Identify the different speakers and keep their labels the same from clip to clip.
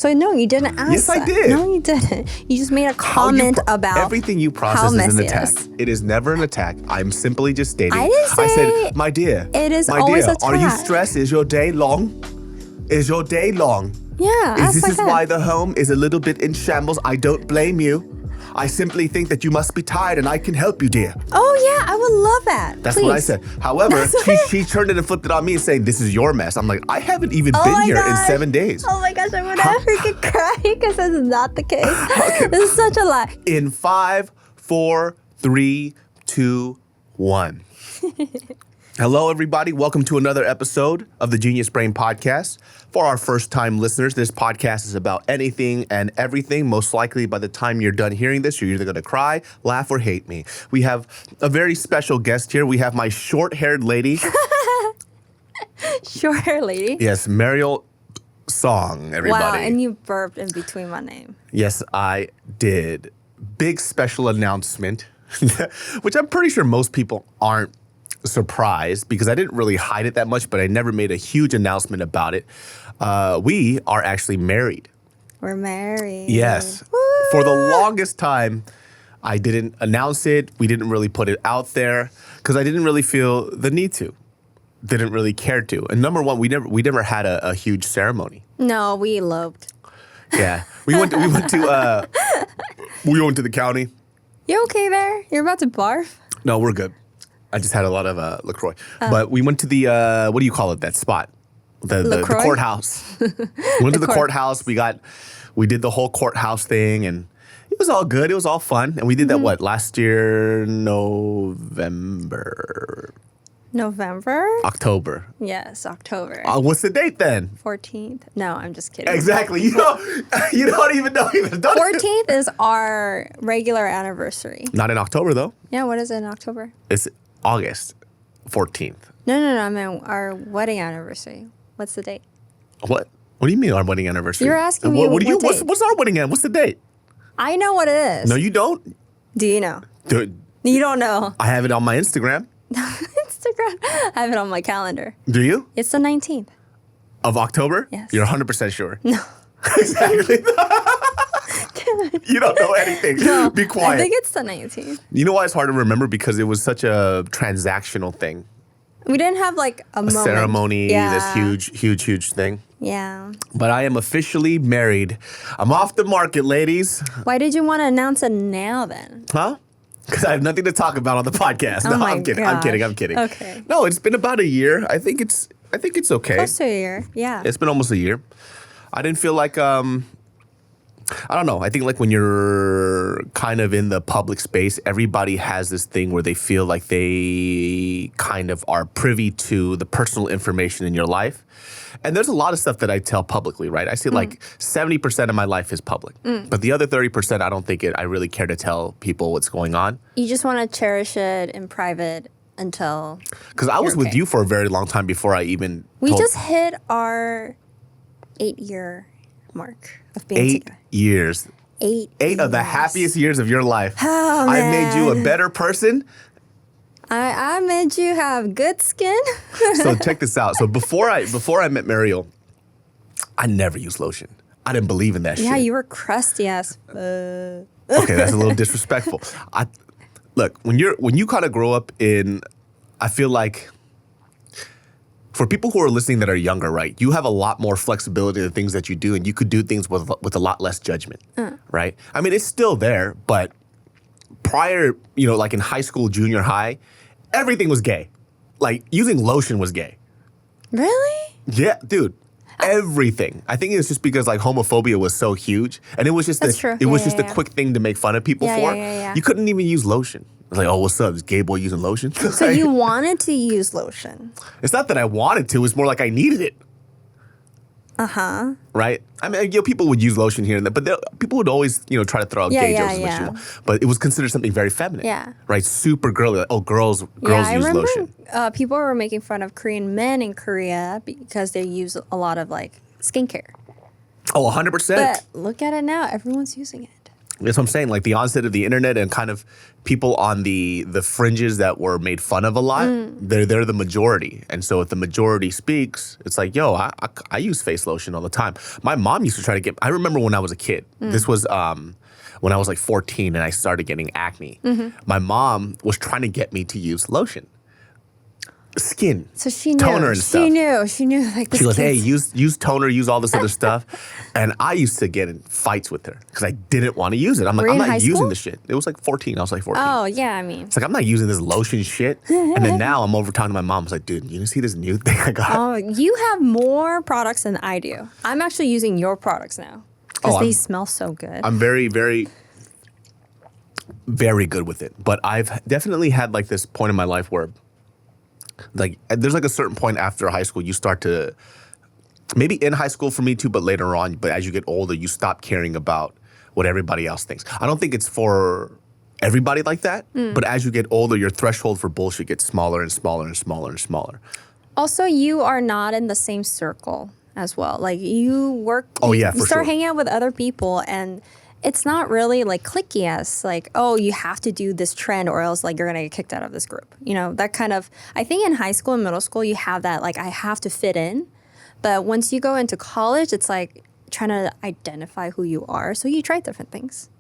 Speaker 1: So no, you didn't ask
Speaker 2: Yes, I
Speaker 1: that.
Speaker 2: did.
Speaker 1: No, you didn't. You just made a comment about
Speaker 2: everything you process is an attack. It is never an attack. I'm simply just stating.
Speaker 1: I didn't say
Speaker 2: I said, my dear.
Speaker 1: it is
Speaker 2: my
Speaker 1: always
Speaker 2: dear,
Speaker 1: attack.
Speaker 2: Are you stressed? Is your day long? Is your day long?
Speaker 1: Yeah,
Speaker 2: This is why the home is a little bit in shambles. I don't blame you. I simply think that you must be tired and I can help you, dear.
Speaker 1: Oh, yeah, I would love that.
Speaker 2: That's
Speaker 1: Please.
Speaker 2: what I said. However, she turned it and flipped it on me and saying, this is your mess. I'm like, I haven't even been here in 7 days.
Speaker 1: Oh my gosh, I'm going to freaking cry because this is not the case. Okay. This is such a lie.
Speaker 2: In 5, 4, 3, 2, 1. Hello, everybody. Welcome to another episode of the GeniusBrain Podcast. For our first-time listeners, this podcast is about anything and everything. Most likely, by the time you're done hearing this, you're either going to cry, laugh, or hate me. We have a very special guest here. We have my short-haired lady.
Speaker 1: Short-haired lady?
Speaker 2: Yes, Mariel Song, everybody.
Speaker 1: Wow, and you burped in between my name.
Speaker 2: Yes, I did. Big special announcement, which I'm pretty sure most people aren't surprised because I didn't really hide it that much, but I never made a huge announcement about it. We are actually married.
Speaker 1: We're married.
Speaker 2: Yes.
Speaker 1: Woo!
Speaker 2: For the longest time, I didn't announce it. We didn't really put it out there because I didn't really feel the need to. Didn't really care to. And number one, we never had a huge ceremony.
Speaker 1: No, we eloped.
Speaker 2: Yeah. We went to the county.
Speaker 1: You okay there? You're about to barf?
Speaker 2: No, we're good. I just had a lot of LaCroix. But we went to the, what do you call it, that spot? The courthouse. We went to the courthouse. We did the whole courthouse thing, and it was all good. It was all fun. And we did that, last year, October.
Speaker 1: Yes, October.
Speaker 2: What's the date then?
Speaker 1: 14th. No, I'm just kidding.
Speaker 2: Exactly. You don't even know.
Speaker 1: 14th is our regular anniversary.
Speaker 2: Not in October, though.
Speaker 1: Yeah, what is it in October?
Speaker 2: It's August 14th.
Speaker 1: No, I mean our wedding anniversary. What's the date?
Speaker 2: What? What do you mean our wedding anniversary?
Speaker 1: You're asking me what date?
Speaker 2: What's our wedding anniversary? What's the date?
Speaker 1: I know what it is.
Speaker 2: No, you don't.
Speaker 1: Do you know?
Speaker 2: Dude,
Speaker 1: you don't know.
Speaker 2: I have it on my Instagram.
Speaker 1: Instagram. I have it on my calendar.
Speaker 2: Do you?
Speaker 1: It's the 19th.
Speaker 2: Of October?
Speaker 1: Yes.
Speaker 2: You're 100% sure?
Speaker 1: No.
Speaker 2: Exactly. You don't know anything.
Speaker 1: No,
Speaker 2: Be quiet.
Speaker 1: I think it's the 19th.
Speaker 2: You know why it's hard to remember? Because it was such a transactional thing.
Speaker 1: We didn't have like a moment.
Speaker 2: Ceremony,
Speaker 1: yeah.
Speaker 2: This huge thing.
Speaker 1: Yeah.
Speaker 2: But I am officially married. I'm off the market, ladies.
Speaker 1: Why did you want to announce it now then?
Speaker 2: Huh? Because I have nothing to talk about on the podcast. No, I'm kidding.
Speaker 1: gosh.
Speaker 2: I'm kidding.
Speaker 1: Okay.
Speaker 2: No, it's been about a year. I think it's okay.
Speaker 1: Close to a year. Yeah.
Speaker 2: It's been almost a year. I didn't feel like I don't know. I think like when you're kind of in the public space, everybody has this thing where they feel like they kind of are privy to the personal information in your life. And there's a lot of stuff that I tell publicly, right? I say like 70% of my life is public. But the other 30%, I don't think I really care to tell people what's going on.
Speaker 1: You just want to cherish it in private until.
Speaker 2: Because I was with you for a very long time before I even
Speaker 1: We just hit our 8-year mark of being
Speaker 2: 8
Speaker 1: together.
Speaker 2: years.
Speaker 1: 8
Speaker 2: of the happiest years of your life.
Speaker 1: Oh,
Speaker 2: I
Speaker 1: man.
Speaker 2: made you a better person.
Speaker 1: I made you have good skin.
Speaker 2: So check this out. So before I met Mariel, I never used lotion. I didn't believe in that shit.
Speaker 1: Yeah, you were crusty as.
Speaker 2: Okay, that's a little disrespectful. Look, when you kind of grow up in, I feel like for people who are listening that are younger, right? You have a lot more flexibility in the things that you do, and you could do things with a lot less judgment, right? I mean, it's still there, but prior, like in high school, junior high, everything was gay. Like using lotion was gay.
Speaker 1: Really?
Speaker 2: Yeah, dude. Everything. I think it's just because like homophobia was so huge, and it was just
Speaker 1: That's true.
Speaker 2: It was
Speaker 1: Yeah,
Speaker 2: just a quick thing to make fun of people for.
Speaker 1: Yeah.
Speaker 2: You couldn't even use lotion. It's like, oh, what's up? Is gay boy using lotion?
Speaker 1: So you wanted to use lotion?
Speaker 2: It's not that I wanted to. It's more like I needed it.
Speaker 1: Uh-huh.
Speaker 2: Right? I mean, people would use lotion here and there, but people would always, try to throw out gay jokes and what you want. But it was considered something very feminine.
Speaker 1: Yeah.
Speaker 2: Right? Super girly. Like, oh, girls use lotion.
Speaker 1: People were making fun of Korean men in Korea because they use a lot of like skincare.
Speaker 2: Oh, 100%.
Speaker 1: But look at it now. Everyone's using it.
Speaker 2: That's what I'm saying. Like the onset of the internet and kind of people on the fringes that were made fun of a lot, they're the majority. And so if the majority speaks, it's like, yo, I use face lotion all the time. My mom used to try to get, I remember when I was a kid, this was when I was like 14 and I started getting acne. My mom was trying to get me to use lotion. Skin.
Speaker 1: So she knew.
Speaker 2: Toner and stuff.
Speaker 1: She knew. Like this
Speaker 2: She goes, hey,
Speaker 1: kid's-
Speaker 2: use toner, use all this other stuff. And I used to get in fights with her because I didn't want to use it. I'm like,
Speaker 1: Were you
Speaker 2: I'm
Speaker 1: in high
Speaker 2: not using
Speaker 1: school?
Speaker 2: this shit. It was like 14. I was like 14.
Speaker 1: Oh, yeah, I mean.
Speaker 2: It's like, I'm not using this lotion shit. And then now I'm over talking to my mom. I was like, dude, you see this new thing I got?
Speaker 1: Oh, you have more products than I do. I'm actually using your products now because they smell so good.
Speaker 2: I'm very, very, very good with it. But I've definitely had like this point in my life where like there's like a certain point after high school you start to, maybe in high school for me too, but later on, but as you get older, you stop caring about what everybody else thinks. I don't think it's for everybody like that, but as you get older, your threshold for bullshit gets smaller and smaller and smaller and smaller.
Speaker 1: Also, you are not in the same circle as well. Like you work,
Speaker 2: Oh, yeah,
Speaker 1: you
Speaker 2: for
Speaker 1: start
Speaker 2: sure.
Speaker 1: hanging out with other people and it's not really like cliquey as like, oh, you have to do this trend or else like you're going to get kicked out of this group. You know, that kind of, I think in high school and middle school, you have that like, I have to fit in. But once you go into college, it's like trying to identify who you are. So you try different things.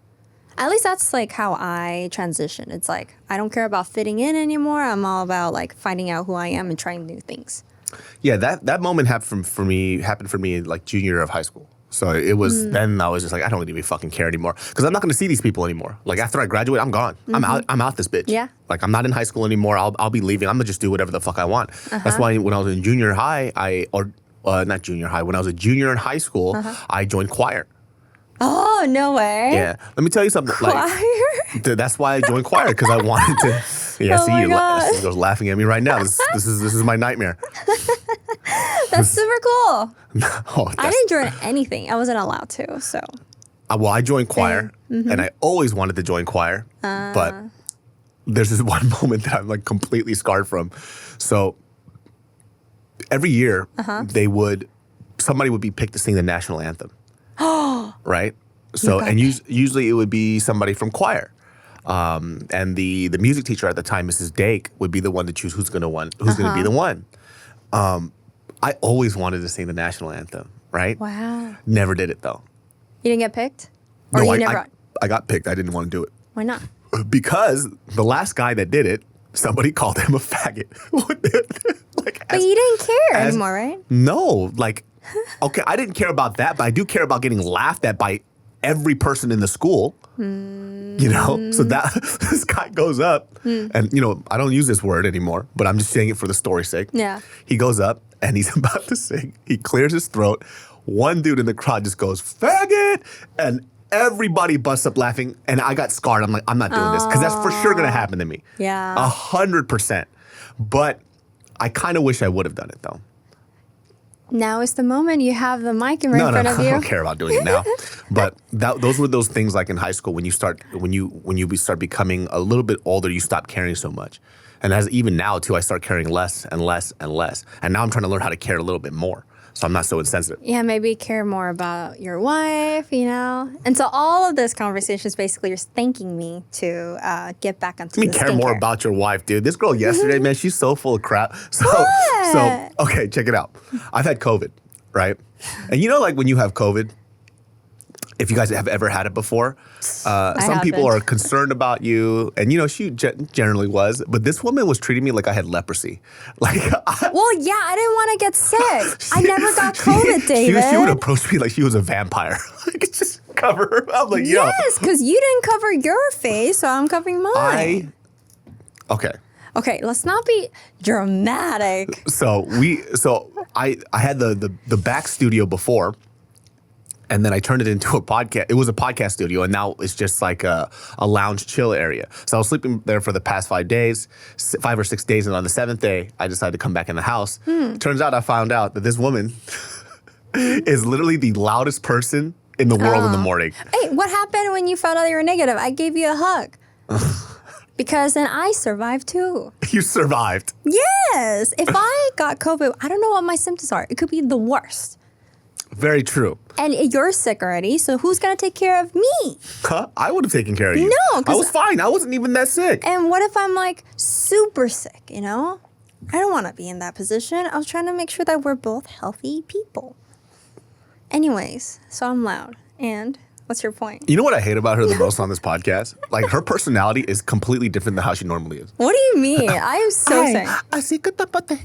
Speaker 1: At least that's like how I transition. It's like, I don't care about fitting in anymore. I'm all about like finding out who I am and trying new things.
Speaker 2: Yeah, that moment happened for me like junior year of high school. So it was then I was just like, I don't even fucking care anymore because I'm not going to see these people anymore. Like after I graduate, I'm gone. I'm out this bitch.
Speaker 1: Yeah.
Speaker 2: Like I'm not in high school anymore. I'll be leaving. I'm gonna just do whatever the fuck I want. That's why when I was in junior high, not junior high. When I was a junior in high school, I joined choir.
Speaker 1: Oh, no way.
Speaker 2: Yeah, let me tell you something.
Speaker 1: Choir?
Speaker 2: Like, that's why I joined choir because I wanted to. Yeah,
Speaker 1: Oh
Speaker 2: see,
Speaker 1: my
Speaker 2: you
Speaker 1: God.
Speaker 2: girls laughing at me right now. This is my nightmare.
Speaker 1: That's super cool.
Speaker 2: Oh,
Speaker 1: I didn't join anything. I wasn't allowed to, so.
Speaker 2: Well, I joined choir, and I always wanted to join choir, but there's this one moment that I'm like completely scarred from. So every year, somebody would be picked to sing the national anthem, right? So and usually it would be somebody from choir, and the music teacher at the time, Mrs. Dake, would be the one to choose who's gonna be the one. I always wanted to sing the national anthem, right?
Speaker 1: Wow.
Speaker 2: Never did it though.
Speaker 1: You didn't get picked? Or
Speaker 2: No,
Speaker 1: you never?
Speaker 2: I got picked. I didn't want to do it.
Speaker 1: Why not?
Speaker 2: Because the last guy that did it, somebody called him a faggot.
Speaker 1: But you didn't care anymore, right?
Speaker 2: No, like, okay, I didn't care about that, but I do care about getting laughed at by every person in the school. You know? So that this guy goes up, and, you know, I don't use this word anymore, but I'm just saying it for the story's sake.
Speaker 1: Yeah.
Speaker 2: He goes up, and he's about to sing. He clears his throat. One dude in the crowd just goes, faggot! And everybody busts up laughing, and I got scarred. I'm like, I'm not doing this, because that's for sure going to happen to me.
Speaker 1: Yeah.
Speaker 2: 100%. But I kind of wish I would have done it, though.
Speaker 1: Now is the moment. You have the mic in front of you.
Speaker 2: I don't care about doing it now. But those were those things like in high school when you start becoming a little bit older, you stop caring so much. And as even now too, I start caring less and less and less. And now I'm trying to learn how to care a little bit more, so I'm not so insensitive.
Speaker 1: Yeah, maybe care more about your wife, you know? And so all of this conversation is basically just thanking me to get back onto the
Speaker 2: Care more
Speaker 1: skincare.
Speaker 2: about your wife, dude. This girl yesterday, man, she's so full of crap. So okay, check it out. I've had COVID, right? And you know, like when you have COVID, if you guys have ever had it before, some people
Speaker 1: haven't.
Speaker 2: are concerned about you, and you know she generally was. But this woman was treating me like I had leprosy. Like,
Speaker 1: Well, yeah, I didn't want to get sick. I never got COVID, David.
Speaker 2: She would approach me like she was a vampire. Like, just cover her. I'm like, yo.
Speaker 1: Yes, because you didn't cover your face, so I'm covering mine.
Speaker 2: Okay.
Speaker 1: Okay, let's not be dramatic.
Speaker 2: So I had the back studio before. And then I turned it into a podcast. It was a podcast studio, and now it's just like a lounge chill area. So I was sleeping there for the past 5 days, 5 or 6 days, and on the 7th day, I decided to come back in the house. Turns out I found out that this woman is literally the loudest person in the world in the morning.
Speaker 1: Hey, what happened when you found out you were negative? I gave you a hug. Because then I survived too.
Speaker 2: You survived.
Speaker 1: Yes. If I got COVID, I don't know what my symptoms are. It could be the worst.
Speaker 2: Very true.
Speaker 1: And you're sick already, so who's going to take care of me?
Speaker 2: Huh? I would have taken care of you.
Speaker 1: No,
Speaker 2: I was fine. I wasn't even that sick.
Speaker 1: And what if I'm like super sick, you know? I don't want to be in that position. I was trying to make sure that we're both healthy people. Anyways, so I'm loud. And what's your point?
Speaker 2: You know what I hate about her the most on this podcast? Like, her personality is completely different than how she normally is.
Speaker 1: What do you mean? I am so sick.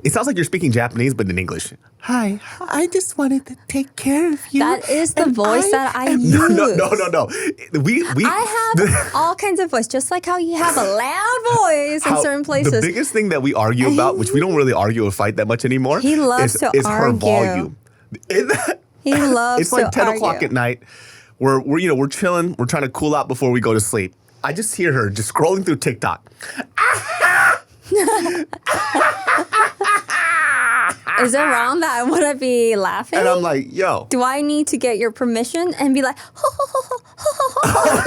Speaker 2: It sounds like you're speaking Japanese, but in English. Hi, I just wanted to take care of you.
Speaker 1: That is the voice that I use.
Speaker 2: No.
Speaker 1: I have all kinds of voice, just like how you have a loud voice in certain places.
Speaker 2: The biggest thing that we argue about, which we don't really argue or fight that much anymore,
Speaker 1: he loves to
Speaker 2: is
Speaker 1: argue.
Speaker 2: her volume.
Speaker 1: He loves
Speaker 2: It's like
Speaker 1: to
Speaker 2: 10
Speaker 1: argue.
Speaker 2: o'clock at night. We're chilling. We're trying to cool out before we go to sleep. I just hear her just scrolling through TikTok.
Speaker 1: Is it wrong that I wouldn't be laughing?
Speaker 2: And I'm like, yo.
Speaker 1: Do I need to get your permission and be like, like, what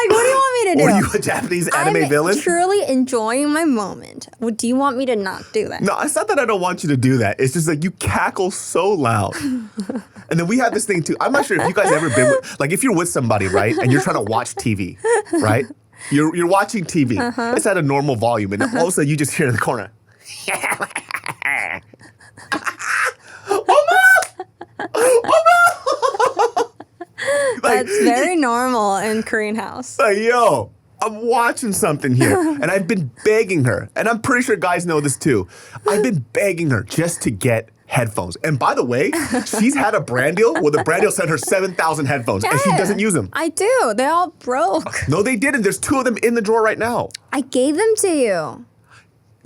Speaker 1: do you want me to do?
Speaker 2: Were you a Japanese anime villain?
Speaker 1: I'm truly enjoying my moment. Do you want me to not do that?
Speaker 2: No, it's not that I don't want you to do that. It's just like you cackle so loud. And then we have this thing too. I'm not sure if you guys ever been with, like if you're with somebody, right? And you're trying to watch TV, right? You're watching TV. It's at a normal volume. And all of a sudden you just hear in the corner.
Speaker 1: That's very normal in Korean house.
Speaker 2: Like, yo, I'm watching something here. And I've been begging her. And I'm pretty sure guys know this too. I've been begging her just to get headphones. And by the way, she's had a brand deal where the brand deal sent her 7,000 headphones. And she doesn't use them.
Speaker 1: I do. They all broke.
Speaker 2: No, they didn't. There's 2 of them in the drawer right now.
Speaker 1: I gave them to you.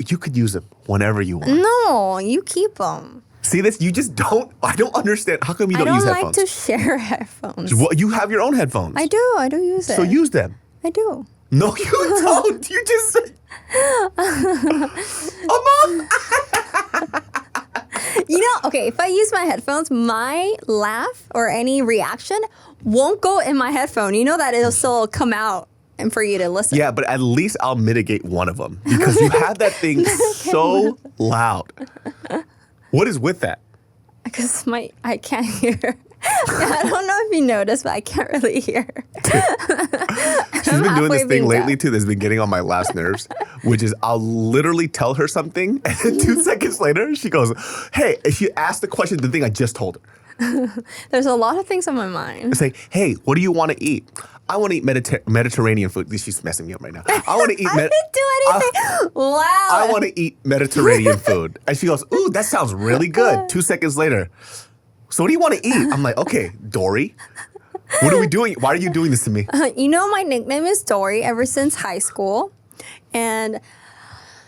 Speaker 2: You could use them whenever you want.
Speaker 1: No, you keep them.
Speaker 2: See this? You just don't. I don't understand. How come you don't use headphones?
Speaker 1: I don't like to share headphones.
Speaker 2: Well, you have your own headphones.
Speaker 1: I do. I do use it.
Speaker 2: So use them.
Speaker 1: I do.
Speaker 2: No, you don't. You just said.
Speaker 1: You know, okay, if I use my headphones, my laugh or any reaction won't go in my headphone. You know that it'll still come out and for you to listen.
Speaker 2: Yeah, but at least I'll mitigate one of them because you have that thing so loud. What is with that?
Speaker 1: Because I can't hear. I don't know if you noticed, but I can't really hear.
Speaker 2: She's been doing this thing lately too that's been getting on my last nerves, which is I'll literally tell her something and then 2 seconds later she goes, hey, and she asked the question, the thing I just told her.
Speaker 1: There's a lot of things on my mind.
Speaker 2: It's like, hey, what do you want to eat? I want to eat Mediterranean food. She's messing me up right now. I want to eat.
Speaker 1: I didn't do anything. Wow.
Speaker 2: I want to eat Mediterranean food. And she goes, ooh, that sounds really good. 2 seconds later. So what do you want to eat? I'm like, okay, Dory. What are we doing? Why are you doing this to me?
Speaker 1: You know, my nickname is Dory ever since high school. And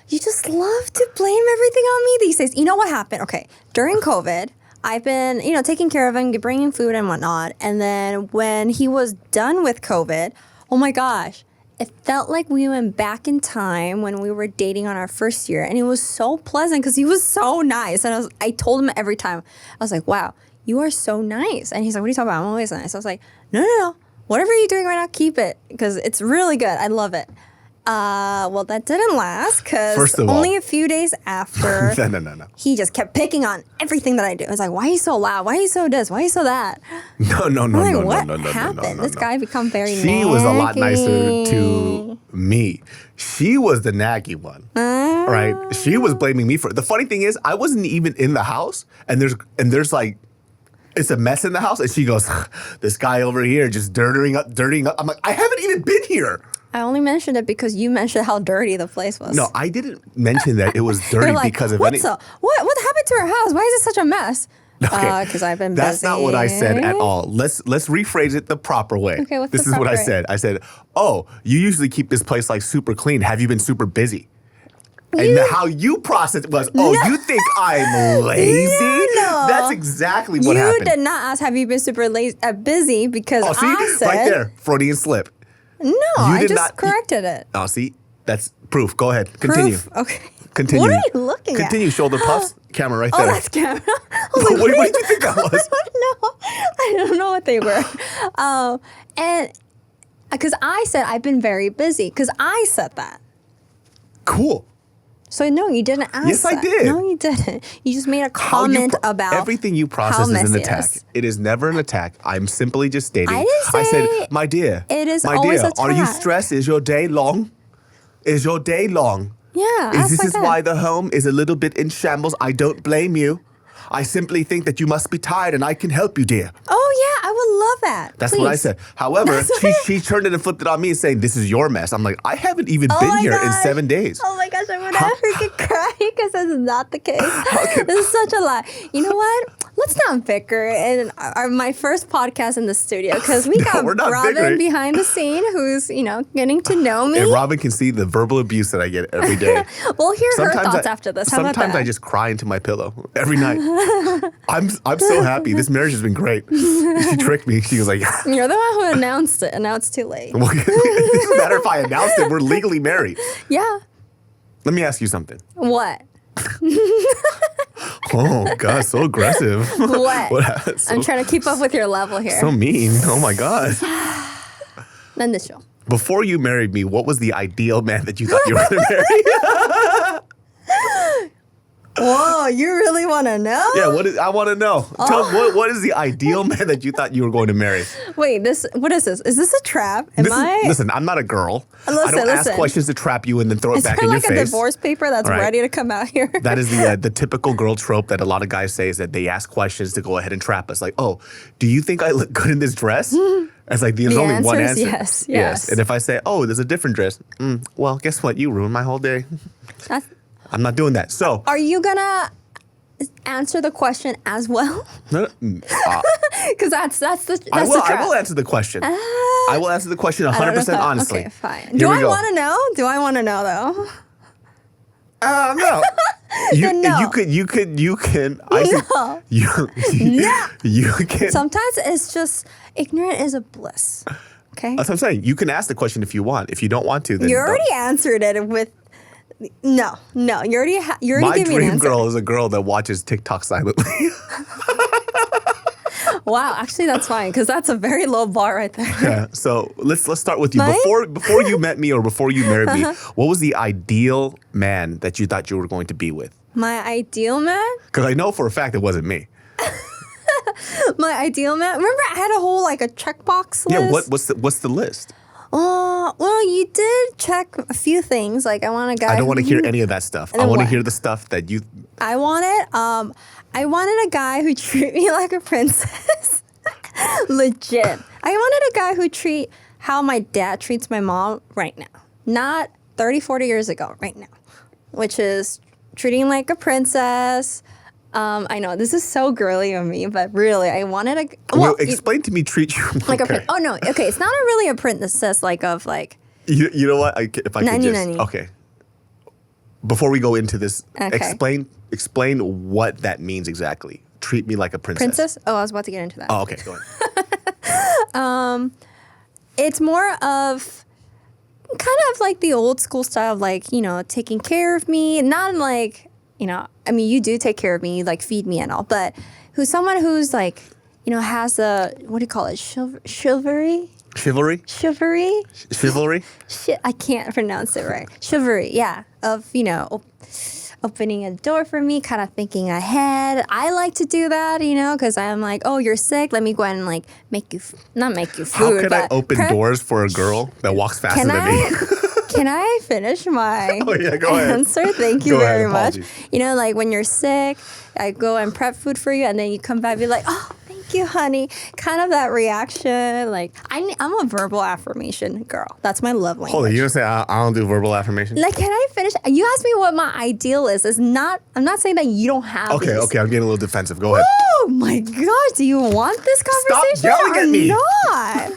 Speaker 1: you just love to blame everything on me these days. You know what happened? Okay, during COVID, I've been, taking care of him, bringing food and whatnot. And then when he was done with COVID, oh my gosh, it felt like we went back in time when we were dating on our first year. And it was so pleasant because he was so nice. And I told him every time, I was like, wow, you are so nice. And he's like, what are you talking about? I'm always nice. I was like, no. Whatever you're doing right now, keep it because it's really good. I love it. Well, that didn't last because only a few days after,
Speaker 2: no.
Speaker 1: he just kept picking on everything that I do. I was like, why are you so loud? Why are you so this? Why are you so that?
Speaker 2: No.
Speaker 1: What happened? This guy become very naggy.
Speaker 2: She was a lot nicer to me. She was the naggy one, right? She was blaming me for it. The funny thing is, I wasn't even in the house, and there's like, it's a mess in the house, and she goes, this guy over here just dirtying up. I'm like, I haven't even been here.
Speaker 1: I only mentioned it because you mentioned how dirty the place was.
Speaker 2: No, I didn't mention that it was dirty because of any.
Speaker 1: What happened to our house? Why is it such a mess?
Speaker 2: Okay,
Speaker 1: because I've been busy.
Speaker 2: That's not what I said at all. Let's rephrase it the proper way.
Speaker 1: Okay, what's
Speaker 2: this
Speaker 1: the
Speaker 2: is what
Speaker 1: proper
Speaker 2: I said. I said, oh, you usually keep this place like super clean. Have you been super busy? And how you process it was, you think I'm lazy?
Speaker 1: No.
Speaker 2: That's exactly what happened.
Speaker 1: You did not ask, have you been super busy? Because I said.
Speaker 2: Right there, Freudian slip.
Speaker 1: No, I just corrected it.
Speaker 2: Oh, see? That's proof. Go ahead. Continue.
Speaker 1: Proof? Okay.
Speaker 2: Continue.
Speaker 1: What are you looking at?
Speaker 2: Continue. Shoulder puffs. Camera right there.
Speaker 1: Oh, that's camera.
Speaker 2: What did you think that was?
Speaker 1: I don't know what they were. And because I said I've been very busy. Because I said that.
Speaker 2: Cool.
Speaker 1: So no, you didn't ask.
Speaker 2: Yes, I
Speaker 1: that.
Speaker 2: did.
Speaker 1: No, you didn't. You just made a comment about
Speaker 2: everything you process is an attack. It is never an attack. I'm simply just stating. I said, my dear,
Speaker 1: it is
Speaker 2: my
Speaker 1: always
Speaker 2: dear,
Speaker 1: attack.
Speaker 2: are you stressed? Is your day long? Is your day long?
Speaker 1: Yeah.
Speaker 2: This is why the home is a little bit in shambles. I don't blame you. I simply think that you must be tired and I can help you, dear.
Speaker 1: Oh, yeah, I would love that.
Speaker 2: That's
Speaker 1: Please.
Speaker 2: what I said. However, she turned it and flipped it on me and saying, this is your mess. I'm like, I haven't even been here in 7 days.
Speaker 1: Oh my gosh, I'm going to freaking cry because that's not the case. This is such a lie. You know what? Let's not bicker in my first podcast in the studio because we got Robin bickering. Behind the scene who's, getting to know me.
Speaker 2: And Robin can see the verbal abuse that I get every day.
Speaker 1: We'll hear her thoughts after this. How
Speaker 2: sometimes
Speaker 1: about that?
Speaker 2: I just cry into my pillow every night. I'm so happy. This marriage has been great. She tricked me. She was like,
Speaker 1: you're the one who announced it, and now it's too late.
Speaker 2: Well, it doesn't matter if I announced it. We're legally married.
Speaker 1: Yeah.
Speaker 2: Let me ask you something.
Speaker 1: What?
Speaker 2: Oh, God, so aggressive.
Speaker 1: What? I'm trying to keep up with your level here.
Speaker 2: So mean. Oh, my God.
Speaker 1: Initial.
Speaker 2: Before you married me, what was the ideal man that you thought you were going to marry?
Speaker 1: Whoa, you really want to know?
Speaker 2: Yeah, I want to know. What is the ideal man that you thought you were going to marry?
Speaker 1: Wait, what is this? Is this a trap?
Speaker 2: Listen, I'm not a girl. I don't ask questions to trap you and then throw it back in your face.
Speaker 1: Is there like a divorce paper that's ready to come out here?
Speaker 2: That is the typical girl trope that a lot of guys say is that they ask questions to go ahead and trap us. Like, oh, do you think I look good in this dress? It's like there's only one answer.
Speaker 1: Yes.
Speaker 2: And if I say, oh, there's a different dress, well, guess what? You ruined my whole day. I'm not doing that. So,
Speaker 1: are you gonna answer the question as well? Because that's the.
Speaker 2: I will answer the question. I will answer the question 100% honestly.
Speaker 1: Okay, fine. Do I want to know? Do I want to know though?
Speaker 2: No. You can.
Speaker 1: No.
Speaker 2: You can.
Speaker 1: Sometimes it's just ignorant is a bliss. Okay.
Speaker 2: That's what I'm saying. You can ask the question if you want. If you don't want to, then
Speaker 1: you already answered it with. No. You already gave me an answer.
Speaker 2: My dream girl is a girl that watches TikTok silently.
Speaker 1: Wow, actually that's fine because that's a very low bar right there.
Speaker 2: Yeah. So let's start with you. Before you met me or before you married me, what was the ideal man that you thought you were going to be with?
Speaker 1: My ideal man?
Speaker 2: Because I know for a fact it wasn't me.
Speaker 1: My ideal man? Remember I had a whole a checkbox list?
Speaker 2: Yeah, what's the list?
Speaker 1: Well, you did check a few things. Like I want a guy.
Speaker 2: I don't want to hear any of that stuff. I want to hear the stuff that you.
Speaker 1: I wanted a guy who treat me like a princess. Legit. I wanted a guy who treat how my dad treats my mom right now. Not 30, 40 years ago, right now. Which is treating like a princess. I know this is so girly of me, but really, I wanted a.
Speaker 2: Well, explain to me, treat you
Speaker 1: like a. Oh no, okay, it's not really a princess
Speaker 2: You know what? If I could just
Speaker 1: nani.
Speaker 2: Okay. Before we go into this,
Speaker 1: okay.
Speaker 2: explain what that means exactly. Treat me like a princess.
Speaker 1: Princess? Oh, I was about to get into that.
Speaker 2: Oh, okay, go ahead.
Speaker 1: It's more of kind of like the old school style of taking care of me, not like. I mean, you do take care of me, feed me and all, but someone who's has a, what do you call it? Chivalry?
Speaker 2: Chivalry?
Speaker 1: Chivalry?
Speaker 2: Chivalry?
Speaker 1: I can't pronounce it right. Chivalry, yeah. Of, opening a door for me, kind of thinking ahead. I like to do that, because I'm like, oh, you're sick. Let me go ahead and not make you food.
Speaker 2: How can I open doors for a girl that walks faster than me?
Speaker 1: Can I finish my
Speaker 2: go ahead.
Speaker 1: answer? Thank you very much. When you're sick, I go and prep food for you, and then you come back and be like, oh, thank you, honey. Kind of that reaction. I'm a verbal affirmation girl. That's my love language.
Speaker 2: Hold on, you don't say I don't do verbal affirmation?
Speaker 1: Can I finish? You asked me what my ideal is. I'm not saying that you don't have
Speaker 2: Okay, I'm getting a little defensive. Go ahead.
Speaker 1: Oh my gosh, do you want this conversation?
Speaker 2: Stop yelling at me.
Speaker 1: Not?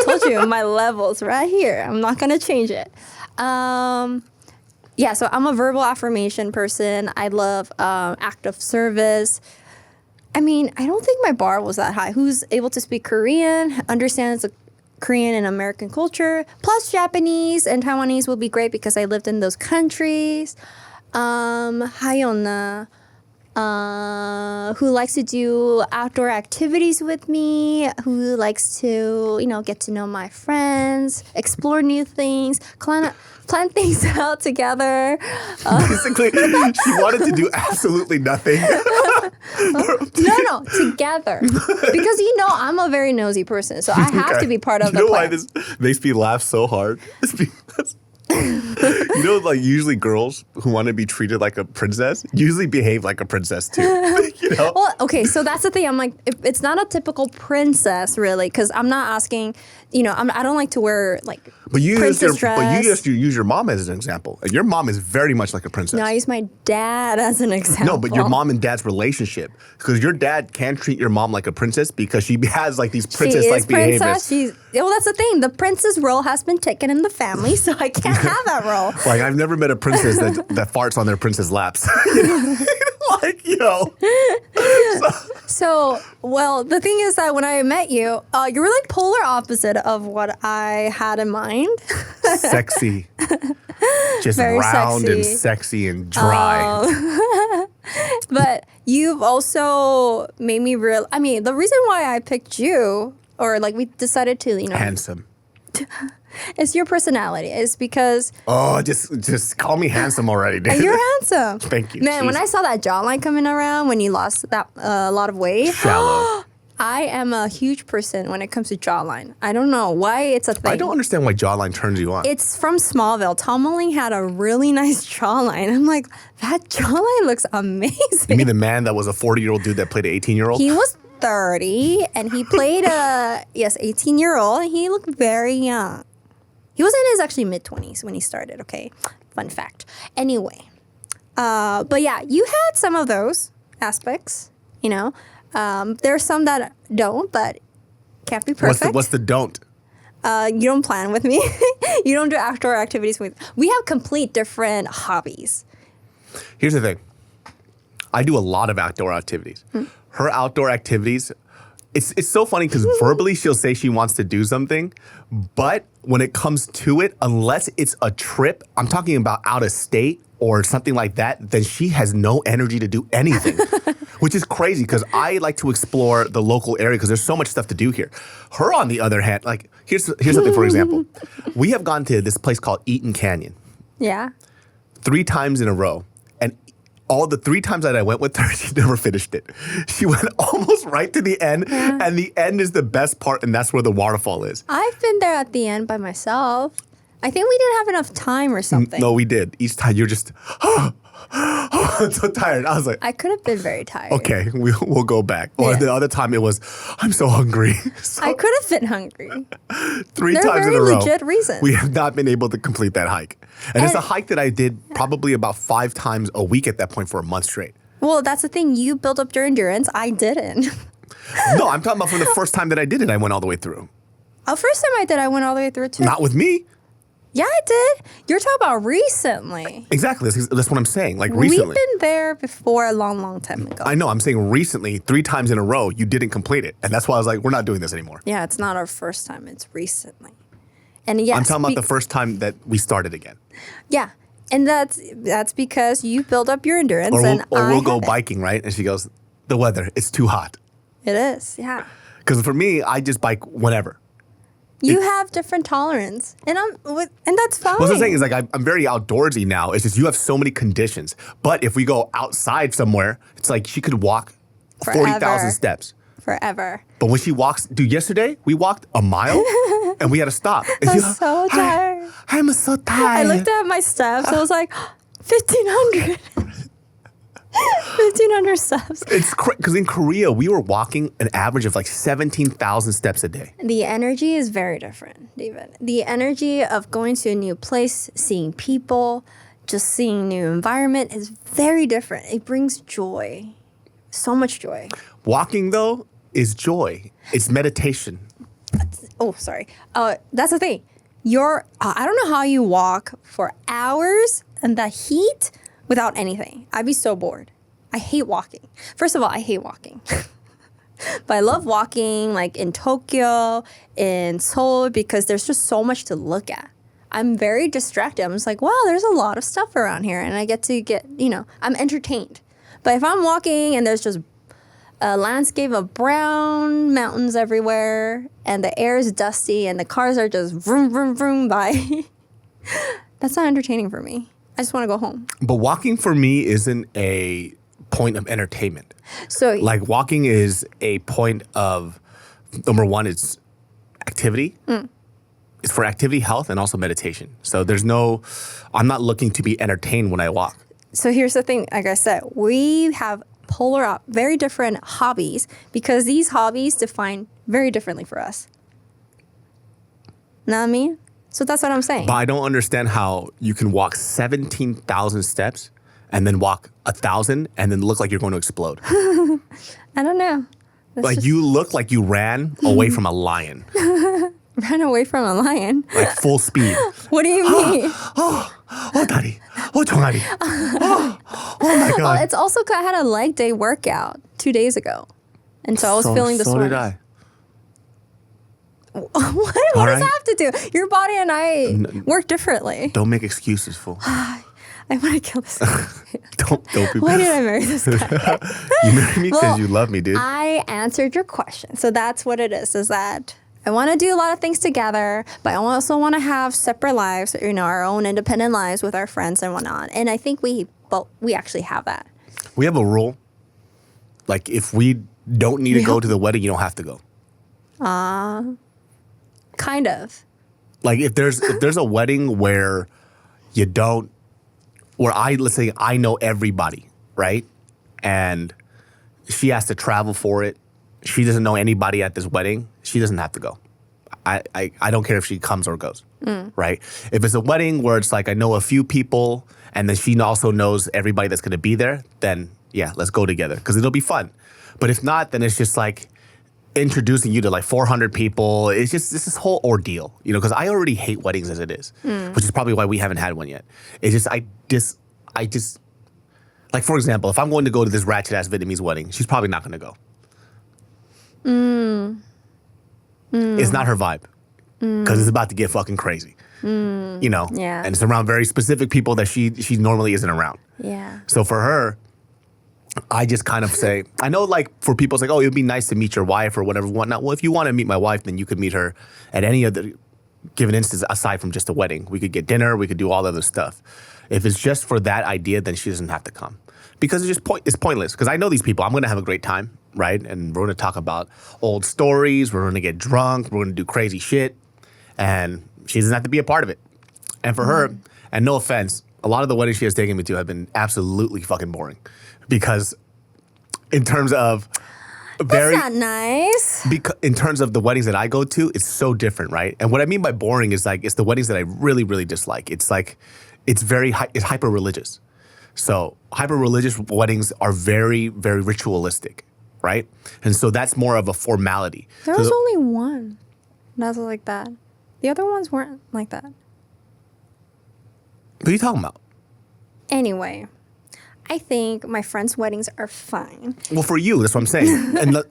Speaker 1: Told you, my level's right here. I'm not going to change it. Yeah, so I'm a verbal affirmation person. I love act of service. I mean, I don't think my bar was that high. Who's able to speak Korean, understands the Korean and American culture, plus Japanese and Taiwanese will be great because I lived in those countries. Hayona. who likes to do outdoor activities with me, who likes to, get to know my friends, explore new things, plan things out together.
Speaker 2: Basically, she wanted to do absolutely nothing.
Speaker 1: No, together. Because I'm a very nosy person, so I have to be part of the plan.
Speaker 2: You know why this makes me laugh so hard? It's because like usually girls who want to be treated like a princess usually behave like a princess too.
Speaker 1: Well, okay, so that's the thing. I'm like, it's not a typical princess really, because I'm not asking. I don't like to wear like princess dress.
Speaker 2: But you just use your mom as an example. And your mom is very much like a princess.
Speaker 1: No, I use my dad as an example.
Speaker 2: No, but your mom and dad's relationship, because your dad can treat your mom like a princess because she has like these princess-like behaviors.
Speaker 1: Well, that's the thing. The princess role has been taken in the family, so I can't have that role.
Speaker 2: Like I've never met a princess that farts on their princess laps.
Speaker 1: So, well, the thing is that when I met you, you were like polar opposite of what I had in mind.
Speaker 2: Sexy. Just
Speaker 1: very
Speaker 2: round
Speaker 1: sexy.
Speaker 2: And sexy and dry.
Speaker 1: But you've also made me real. I mean, the reason why I picked you, or like we decided to,
Speaker 2: Handsome.
Speaker 1: It's your personality. It's because...
Speaker 2: Oh, just call me handsome already, dude.
Speaker 1: You're handsome.
Speaker 2: Thank you.
Speaker 1: Man,
Speaker 2: Jeez.
Speaker 1: when I saw that jawline coming around when you lost that a lot of weight...
Speaker 2: Shallow.
Speaker 1: I am a huge person when it comes to jawline. I don't know why it's a thing.
Speaker 2: I don't understand why jawline turns you on.
Speaker 1: It's from Smallville. Tom Welling had a really nice jawline. I'm like, that jawline looks amazing.
Speaker 2: You mean the man that was a 40-year-old dude that played an 18-year-old?
Speaker 1: He was 30, and he played a 18-year-old, and he looked very young. He was in his actually mid-20s when he started, okay? Fun fact. Anyway, but yeah, you had some of those aspects, There's some that don't, but can't be perfect.
Speaker 2: What's the don't?
Speaker 1: You don't plan with me. You don't do outdoor activities with me. We have complete different hobbies.
Speaker 2: Here's the thing. I do a lot of outdoor activities. Her outdoor activities, it's so funny because verbally she'll say she wants to do something, but when it comes to it, unless it's a trip, I'm talking about out of state or something like that, then she has no energy to do anything, which is crazy because I like to explore the local area because there's so much stuff to do here. Her, on the other hand, like here's something, for example. We have gone to this place called Eaton Canyon.
Speaker 1: Yeah.
Speaker 2: 3 times in a row. All the 3 times that I went with her, she never finished it. She went almost right to the end, and the end is the best part, and that's where the waterfall is.
Speaker 1: I've been there at the end by myself. I think we didn't have enough time or something.
Speaker 2: No, we did. Each time you're just, I'm so tired. I was like,
Speaker 1: I could have been very tired.
Speaker 2: okay, we'll go back. Or the other time it was, I'm so hungry. So
Speaker 1: I could have been hungry.
Speaker 2: 3
Speaker 1: There are
Speaker 2: times in
Speaker 1: very
Speaker 2: a row,
Speaker 1: legit reasons.
Speaker 2: we have not been able to complete that hike. And it's a hike that I did probably about 5 times a week at that point for a month straight.
Speaker 1: Well, that's the thing. You built up your endurance. I didn't.
Speaker 2: No, I'm talking about from the first time that I did it, I went all the way through.
Speaker 1: The first time I did, I went all the way through too.
Speaker 2: Not with me.
Speaker 1: Yeah, I did. You're talking about recently.
Speaker 2: Exactly. That's what I'm saying. Like recently.
Speaker 1: We've been there before a long, long time ago.
Speaker 2: I know. I'm saying recently, 3 times in a row, you didn't complete it. And that's why I was like, we're not doing this anymore.
Speaker 1: Yeah, it's not our first time. It's recently. And yes,
Speaker 2: I'm talking about the first time that we started again.
Speaker 1: Yeah. And that's because you build up your endurance.
Speaker 2: Or we'll go biking, right? And she goes, the weather, it's too hot.
Speaker 1: It is, yeah.
Speaker 2: Because for me, I just bike whenever.
Speaker 1: You have different tolerance, and that's fine.
Speaker 2: What I'm saying is like I'm very outdoorsy now. It's just you have so many conditions. But if we go outside somewhere, it's like she could walk 40,000 steps.
Speaker 1: Forever.
Speaker 2: But when she walks, dude, yesterday we walked a mile and we had to stop. And
Speaker 1: I'm so tired.
Speaker 2: I'm so tired.
Speaker 1: I looked at my steps. I was like, 1,500. 1,500 steps.
Speaker 2: It's because in Korea, we were walking an average of like 17,000 steps a day.
Speaker 1: The energy is very different, David. The energy of going to a new place, seeing people, just seeing new environment is very different. It brings joy. So much joy.
Speaker 2: Walking, though, is joy. It's meditation.
Speaker 1: Oh, sorry. That's the thing. I don't know how you walk for hours in the heat without anything. I'd be so bored. I hate walking. First of all, I hate walking. But I love walking like in Tokyo, in Seoul, because there's just so much to look at. I'm very distracted. I'm just like, wow, there's a lot of stuff around here. And I get, I'm entertained. But if I'm walking and there's just a landscape of brown mountains everywhere and the air is dusty and the cars are just vroom, vroom, vroom by, that's not entertaining for me. I just want to go home.
Speaker 2: But walking for me isn't a point of entertainment.
Speaker 1: So
Speaker 2: Like walking is a point of, number one, it's activity. It's for activity, health, and also meditation. So I'm not looking to be entertained when I walk.
Speaker 1: So here's the thing, like I said, we have very different hobbies because these hobbies define very differently for us. Know what I mean? So that's what I'm saying.
Speaker 2: But I don't understand how you can walk 17,000 steps and then walk 1,000 and then look like you're going to explode.
Speaker 1: I don't know.
Speaker 2: Like you look like you ran away from a lion.
Speaker 1: Ran away from a lion?
Speaker 2: Like full speed.
Speaker 1: What do you mean?
Speaker 2: Oh, daddy. Oh, 종아리. Oh my God.
Speaker 1: Well, it's also 'cause I had a leg day workout 2 days ago. And so I was feeling the
Speaker 2: So
Speaker 1: sweat.
Speaker 2: did I.
Speaker 1: What does that have to do? Your body and I work differently.
Speaker 2: Don't make excuses, fool.
Speaker 1: I want to kill this guy.
Speaker 2: Don't be.
Speaker 1: Why did I marry this guy?
Speaker 2: You married me because
Speaker 1: Well,
Speaker 2: you love me, dude.
Speaker 1: I answered your question. So that's what it is that I want to do a lot of things together, but I also want to have separate lives, our own independent lives with our friends and whatnot. And I think we actually have that.
Speaker 2: We have a rule. Like if we don't need to go to the wedding, you don't have to go.
Speaker 1: Kind of.
Speaker 2: Like if there's a wedding where let's say I know everybody, right? And she has to travel for it. She doesn't know anybody at this wedding. She doesn't have to go. I don't care if she comes or goes, right? If it's a wedding where it's like I know a few people and then she also knows everybody that's going to be there, then yeah, let's go together because it'll be fun. But if not, then it's just like introducing you to like 400 people. It's just this whole ordeal, because I already hate weddings as it is, which is probably why we haven't had one yet. It's just, I just, like for example, if I'm going to go to this ratchet ass Vietnamese wedding, she's probably not going to go. It's not her vibe because it's about to get fucking crazy,
Speaker 1: Yeah.
Speaker 2: and it's around very specific people that she normally isn't around.
Speaker 1: Yeah.
Speaker 2: So for her, I just kind of say, I know like for people, it's like, oh, it would be nice to meet your wife or whatever, whatnot. Well, if you want to meet my wife, then you could meet her at any other given instance aside from just a wedding. We could get dinner, we could do all the other stuff. If it's just for that idea, then she doesn't have to come. Because it's pointless. Because I know these people, I'm going to have a great time, right? And we're going to talk about old stories, we're going to get drunk, we're going to do crazy shit. And she doesn't have to be a part of it. And for her, and no offense, a lot of the weddings she has taken me to have been absolutely fucking boring. Because in terms of
Speaker 1: That's not nice.
Speaker 2: in terms of the weddings that I go to, it's so different, right? And what I mean by boring is like it's the weddings that I really, really dislike. It's like it's hyper religious. So hyper religious weddings are very, very ritualistic, right? And so that's more of a formality.
Speaker 1: There was only one that was like that. The other ones weren't like that.
Speaker 2: What are you talking about?
Speaker 1: Anyway, I think my friends' weddings are fine.
Speaker 2: Well, for you, that's what I'm saying. And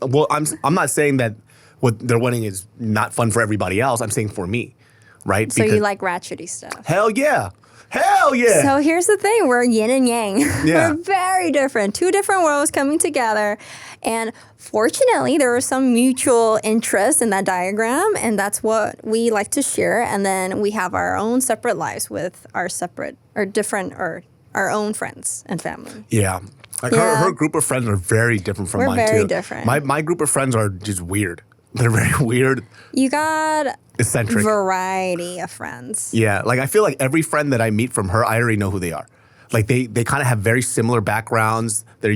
Speaker 2: I'm not saying that what their wedding is not fun for everybody else. I'm saying for me, right?
Speaker 1: So you like ratchety stuff.
Speaker 2: Hell yeah. Hell yeah.
Speaker 1: So here's the thing. We're yin and yang.
Speaker 2: Yeah.
Speaker 1: We're very different. Two different worlds coming together. And fortunately, there was some mutual interest in that diagram. And that's what we like to share. And then we have our own separate lives with our own friends and family.
Speaker 2: Yeah. Like her group of friends are very different from mine too.
Speaker 1: We're very different.
Speaker 2: My group of friends are just weird. They're very weird.
Speaker 1: You got
Speaker 2: Eccentric.
Speaker 1: variety of friends.
Speaker 2: Yeah. Like I feel like every friend that I meet from her, I already know who they are. Like they kind of have very similar backgrounds. They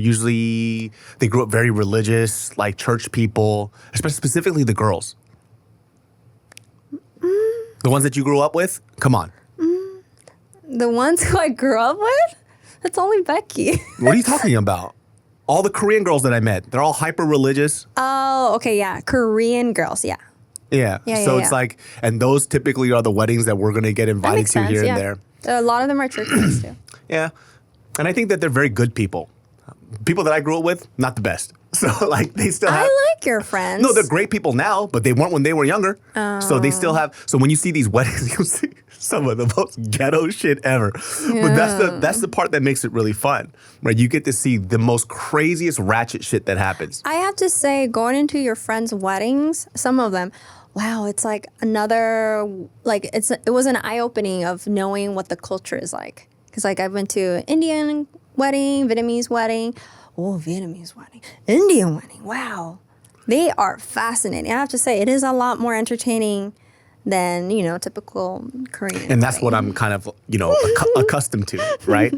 Speaker 2: grew up very religious, like church people, especially specifically the girls. The ones that you grew up with? Come on.
Speaker 1: The ones who I grew up with? That's only Becky.
Speaker 2: What are you talking about? All the Korean girls that I met, they're all hyper religious.
Speaker 1: Oh, okay, yeah. Korean girls, yeah.
Speaker 2: Yeah. So it's like, and those typically are the weddings that we're going to get invited to here and there.
Speaker 1: A lot of them are church kids too.
Speaker 2: Yeah. And I think that they're very good people. People that I grew up with, not the best. So like they still have.
Speaker 1: I like your friends.
Speaker 2: No, they're great people now, but they weren't when they were younger. So they still have. So when you see these weddings, you'll see some of the most ghetto shit ever. But that's the part that makes it really fun, right? You get to see the most craziest ratchet shit that happens.
Speaker 1: I have to say, going into your friends' weddings, some of them, wow, it's like another, like it was an eye-opening of knowing what the culture is like. Because like I went to Indian wedding, Vietnamese wedding. Oh, Vietnamese wedding. Indian wedding. Wow. They are fascinating. I have to say, it is a lot more entertaining than, typical Korean
Speaker 2: And that's
Speaker 1: wedding.
Speaker 2: what I'm kind of, accustomed to, right?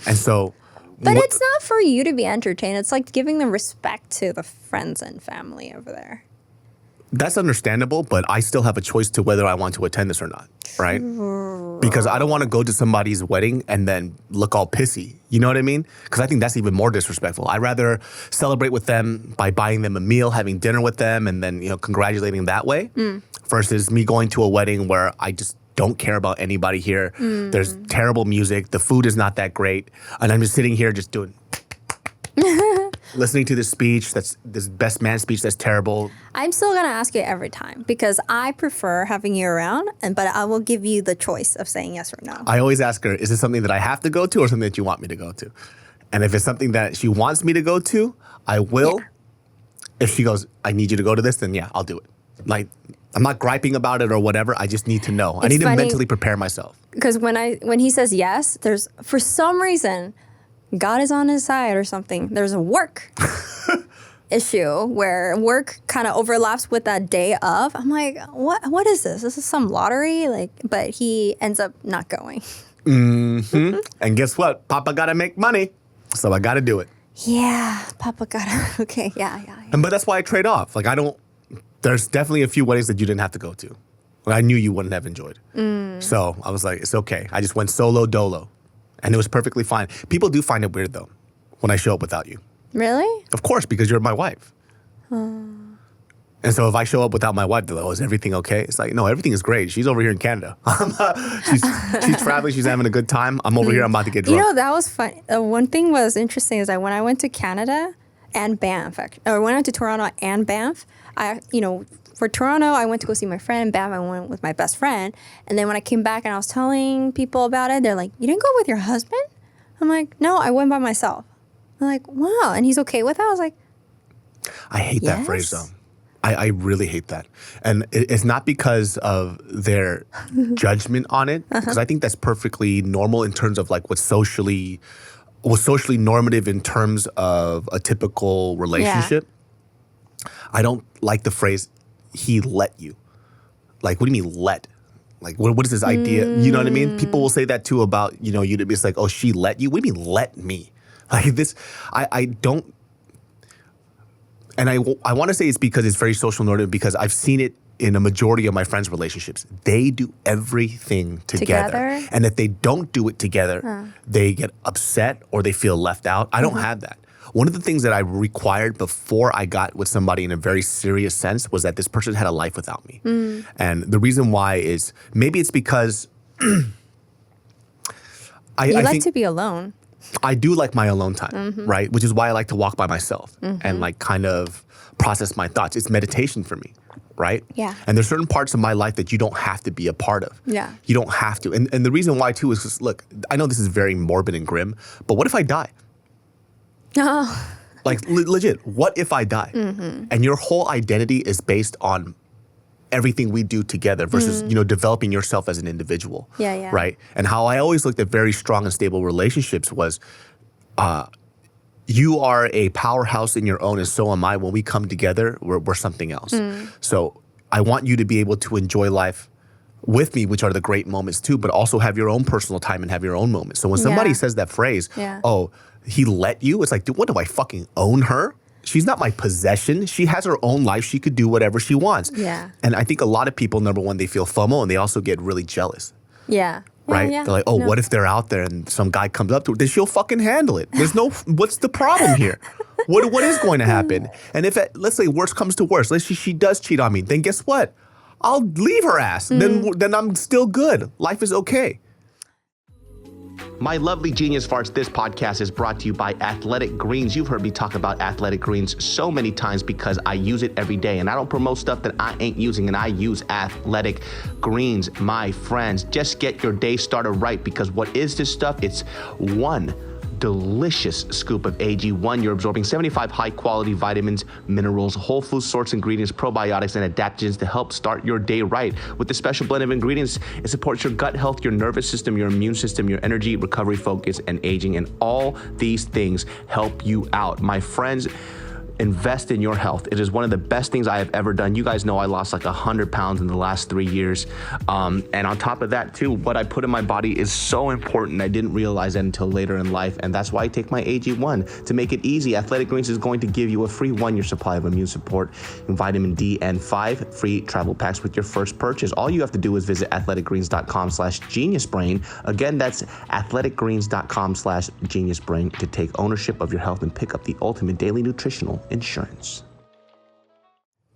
Speaker 2: And so.
Speaker 1: But it's not for you to be entertained. It's like giving the respect to the friends and family over there.
Speaker 2: That's understandable, but I still have a choice to whether I want to attend this or not, right? Because I don't want to go to somebody's wedding and then look all pissy. You know what I mean? Because I think that's even more disrespectful. I'd rather celebrate with them by buying them a meal, having dinner with them, and then, congratulating that way versus me going to a wedding where I just don't care about anybody here. There's terrible music. The food is not that great. And I'm just sitting here just doing... listening to this speech, this best man speech that's terrible.
Speaker 1: I'm still going to ask you every time because I prefer having you around, but I will give you the choice of saying yes or no.
Speaker 2: I always ask her, is this something that I have to go to or something that you want me to go to? And if it's something that she wants me to go to, I will. Yeah. If she goes, I need you to go to this, then yeah, I'll do it. Like, I'm not griping about it or whatever. I just need to know. I need to mentally prepare myself.
Speaker 1: Because when he says yes, there's, for some reason, God is on his side or something. There's a work issue where work kind of overlaps with that day of. I'm like, what is this? This is some lottery? But he ends up not going.
Speaker 2: Mm-hmm. And guess what? Papa got to make money. So I got to do it.
Speaker 1: Yeah, Papa got to. Okay, yeah.
Speaker 2: But that's why I trade off. Like, there's definitely a few weddings that you didn't have to go to. I knew you wouldn't have enjoyed. So I was like, it's okay. I just went solo dolo. And it was perfectly fine. People do find it weird, though, when I show up without you.
Speaker 1: Really?
Speaker 2: Of course, because you're my wife. And so if I show up without my wife, they're like, oh, is everything okay? It's like, no, everything is great. She's over here in Canada. She's traveling. She's having a good time. I'm over here. I'm about to get drunk.
Speaker 1: That was fun. One thing was interesting is that when I went to Canada and Banff, or when I went to Toronto and Banff, for Toronto, I went to go see my friend. Banff, I went with my best friend. And then when I came back and I was telling people about it, they're like, you didn't go with your husband? I'm like, no, I went by myself. I'm like, wow. And he's okay with that? I was like,
Speaker 2: I hate that phrase, though. I really hate that. And it's not because of their judgment on it, because I think that's perfectly normal in terms of like what's socially normative in terms of a typical relationship. Yeah. I don't like the phrase, he let you. Like, what do you mean let? Like, what is this idea? You know what I mean? People will say that too about, you. It's like, oh, she let you? What do you mean let me? Like this, I don't. And I want to say it's because it's very social normative because I've seen it in a majority of my friends' relationships. They do everything together. And if they don't do it together, they get upset or they feel left out. I don't have that. One of the things that I required before I got with somebody in a very serious sense was that this person had a life without me. And the reason why is maybe it's because
Speaker 1: I like to be alone.
Speaker 2: I do like my alone time, right? Which is why I like to walk by myself and like kind of process my thoughts. It's meditation for me, right?
Speaker 1: Yeah.
Speaker 2: And there's certain parts of my life that you don't have to be a part of.
Speaker 1: Yeah.
Speaker 2: You don't have to. And the reason why too is because, look, I know this is very morbid and grim, but what if I die?
Speaker 1: Oh.
Speaker 2: Like legit, what if I die? And your whole identity is based on everything we do together versus, developing yourself as an individual.
Speaker 1: Yeah.
Speaker 2: Right? And how I always looked at very strong and stable relationships was you are a powerhouse in your own and so am I. When we come together, we're something else. So I want you to be able to enjoy life with me, which are the great moments too, but also have your own personal time and have your own moments. So when somebody says that phrase, oh, he let you, it's like, what do I fucking own her? She's not my possession. She has her own life. She could do whatever she wants.
Speaker 1: Yeah.
Speaker 2: And I think a lot of people, number one, they feel FOMO and they also get really jealous.
Speaker 1: Yeah.
Speaker 2: Right?
Speaker 1: Yeah.
Speaker 2: They're like, oh, what if they're out there and some guy comes up to her? Then she'll fucking handle it. There's no, what's the problem here? What is going to happen? And if, let's say worst comes to worst, let's say she does cheat on me, then guess what? I'll leave her ass. Then I'm still good. Life is okay. My lovely genius farts, this podcast is brought to you by Athletic Greens. You've heard me talk about Athletic Greens so many times because I use it every day, and I don't promote stuff that I ain't using, and I use Athletic Greens, my friends. Just get your day started right, because what is this stuff? It's one delicious scoop of AG1. You're absorbing 75 high-quality vitamins, minerals, whole food source ingredients, probiotics, and adaptogens to help start your day right. With this special blend of ingredients, it supports your gut health, your nervous system, your immune system, your energy, recovery, focus, and aging, and all these things help you out. My friends, invest in your health. It is one of the best things I have ever done. You guys know I lost like 100 pounds in the last 3 years. And on top of that too, what I put in my body is so important. I didn't realize that until later in life. And that's why I take my AG1. To make it easy, Athletic Greens is going to give you a free 1-year supply of immune support, vitamin D, and 5 free travel packs with your first purchase. All you have to do is visit athleticgreens.com/geniusbrain. Again, that's athleticgreens.com/geniusbrain to take ownership of your health and pick up the ultimate daily nutritional insurance.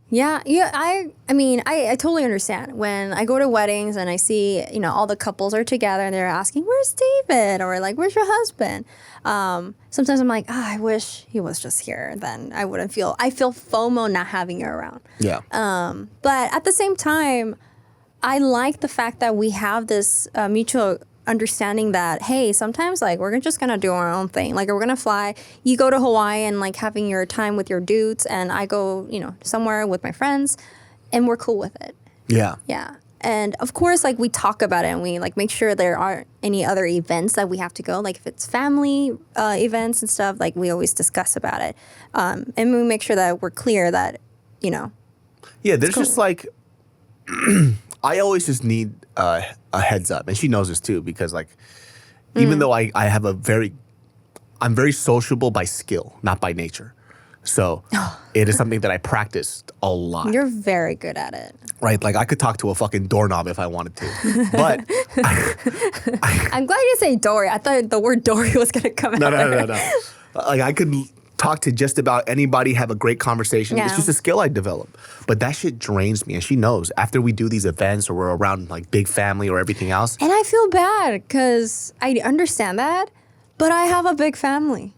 Speaker 1: Yeah. I mean, I totally understand. When I go to weddings and I see, all the couples are together and they're asking, "Where's David?" or like, "Where's your husband?" Sometimes I'm like, I wish he was just here. Then I feel FOMO not having you around.
Speaker 2: Yeah.
Speaker 1: But at the same time, I like the fact that we have this mutual understanding that, hey, sometimes like we're just gonna do our own thing. Like we're gonna fly. You go to Hawaii and like having your time with your dudes, and I go, somewhere with my friends, and we're cool with it.
Speaker 2: Yeah.
Speaker 1: Yeah. And of course, like we talk about it and we like make sure there aren't any other events that we have to go. Like if it's family events and stuff, like we always discuss about it. And we make sure that we're clear that,
Speaker 2: Yeah, there's just like, I always just need a heads up. And she knows this too, because like, even though I have I'm very sociable by skill, not by nature. So it is something that I practiced a lot.
Speaker 1: You're very good at it.
Speaker 2: Right? Like I could talk to a fucking doorknob if I wanted to. But
Speaker 1: I'm glad you say Dory. I thought the word Dory was going to come out.
Speaker 2: No. Like I could talk to just about anybody, have a great conversation.
Speaker 1: Yeah.
Speaker 2: It's just a skill I developed. But that shit drains me. And she knows after we do these events or we're around like big family or everything else.
Speaker 1: And I feel bad because I understand that, but I have a big family.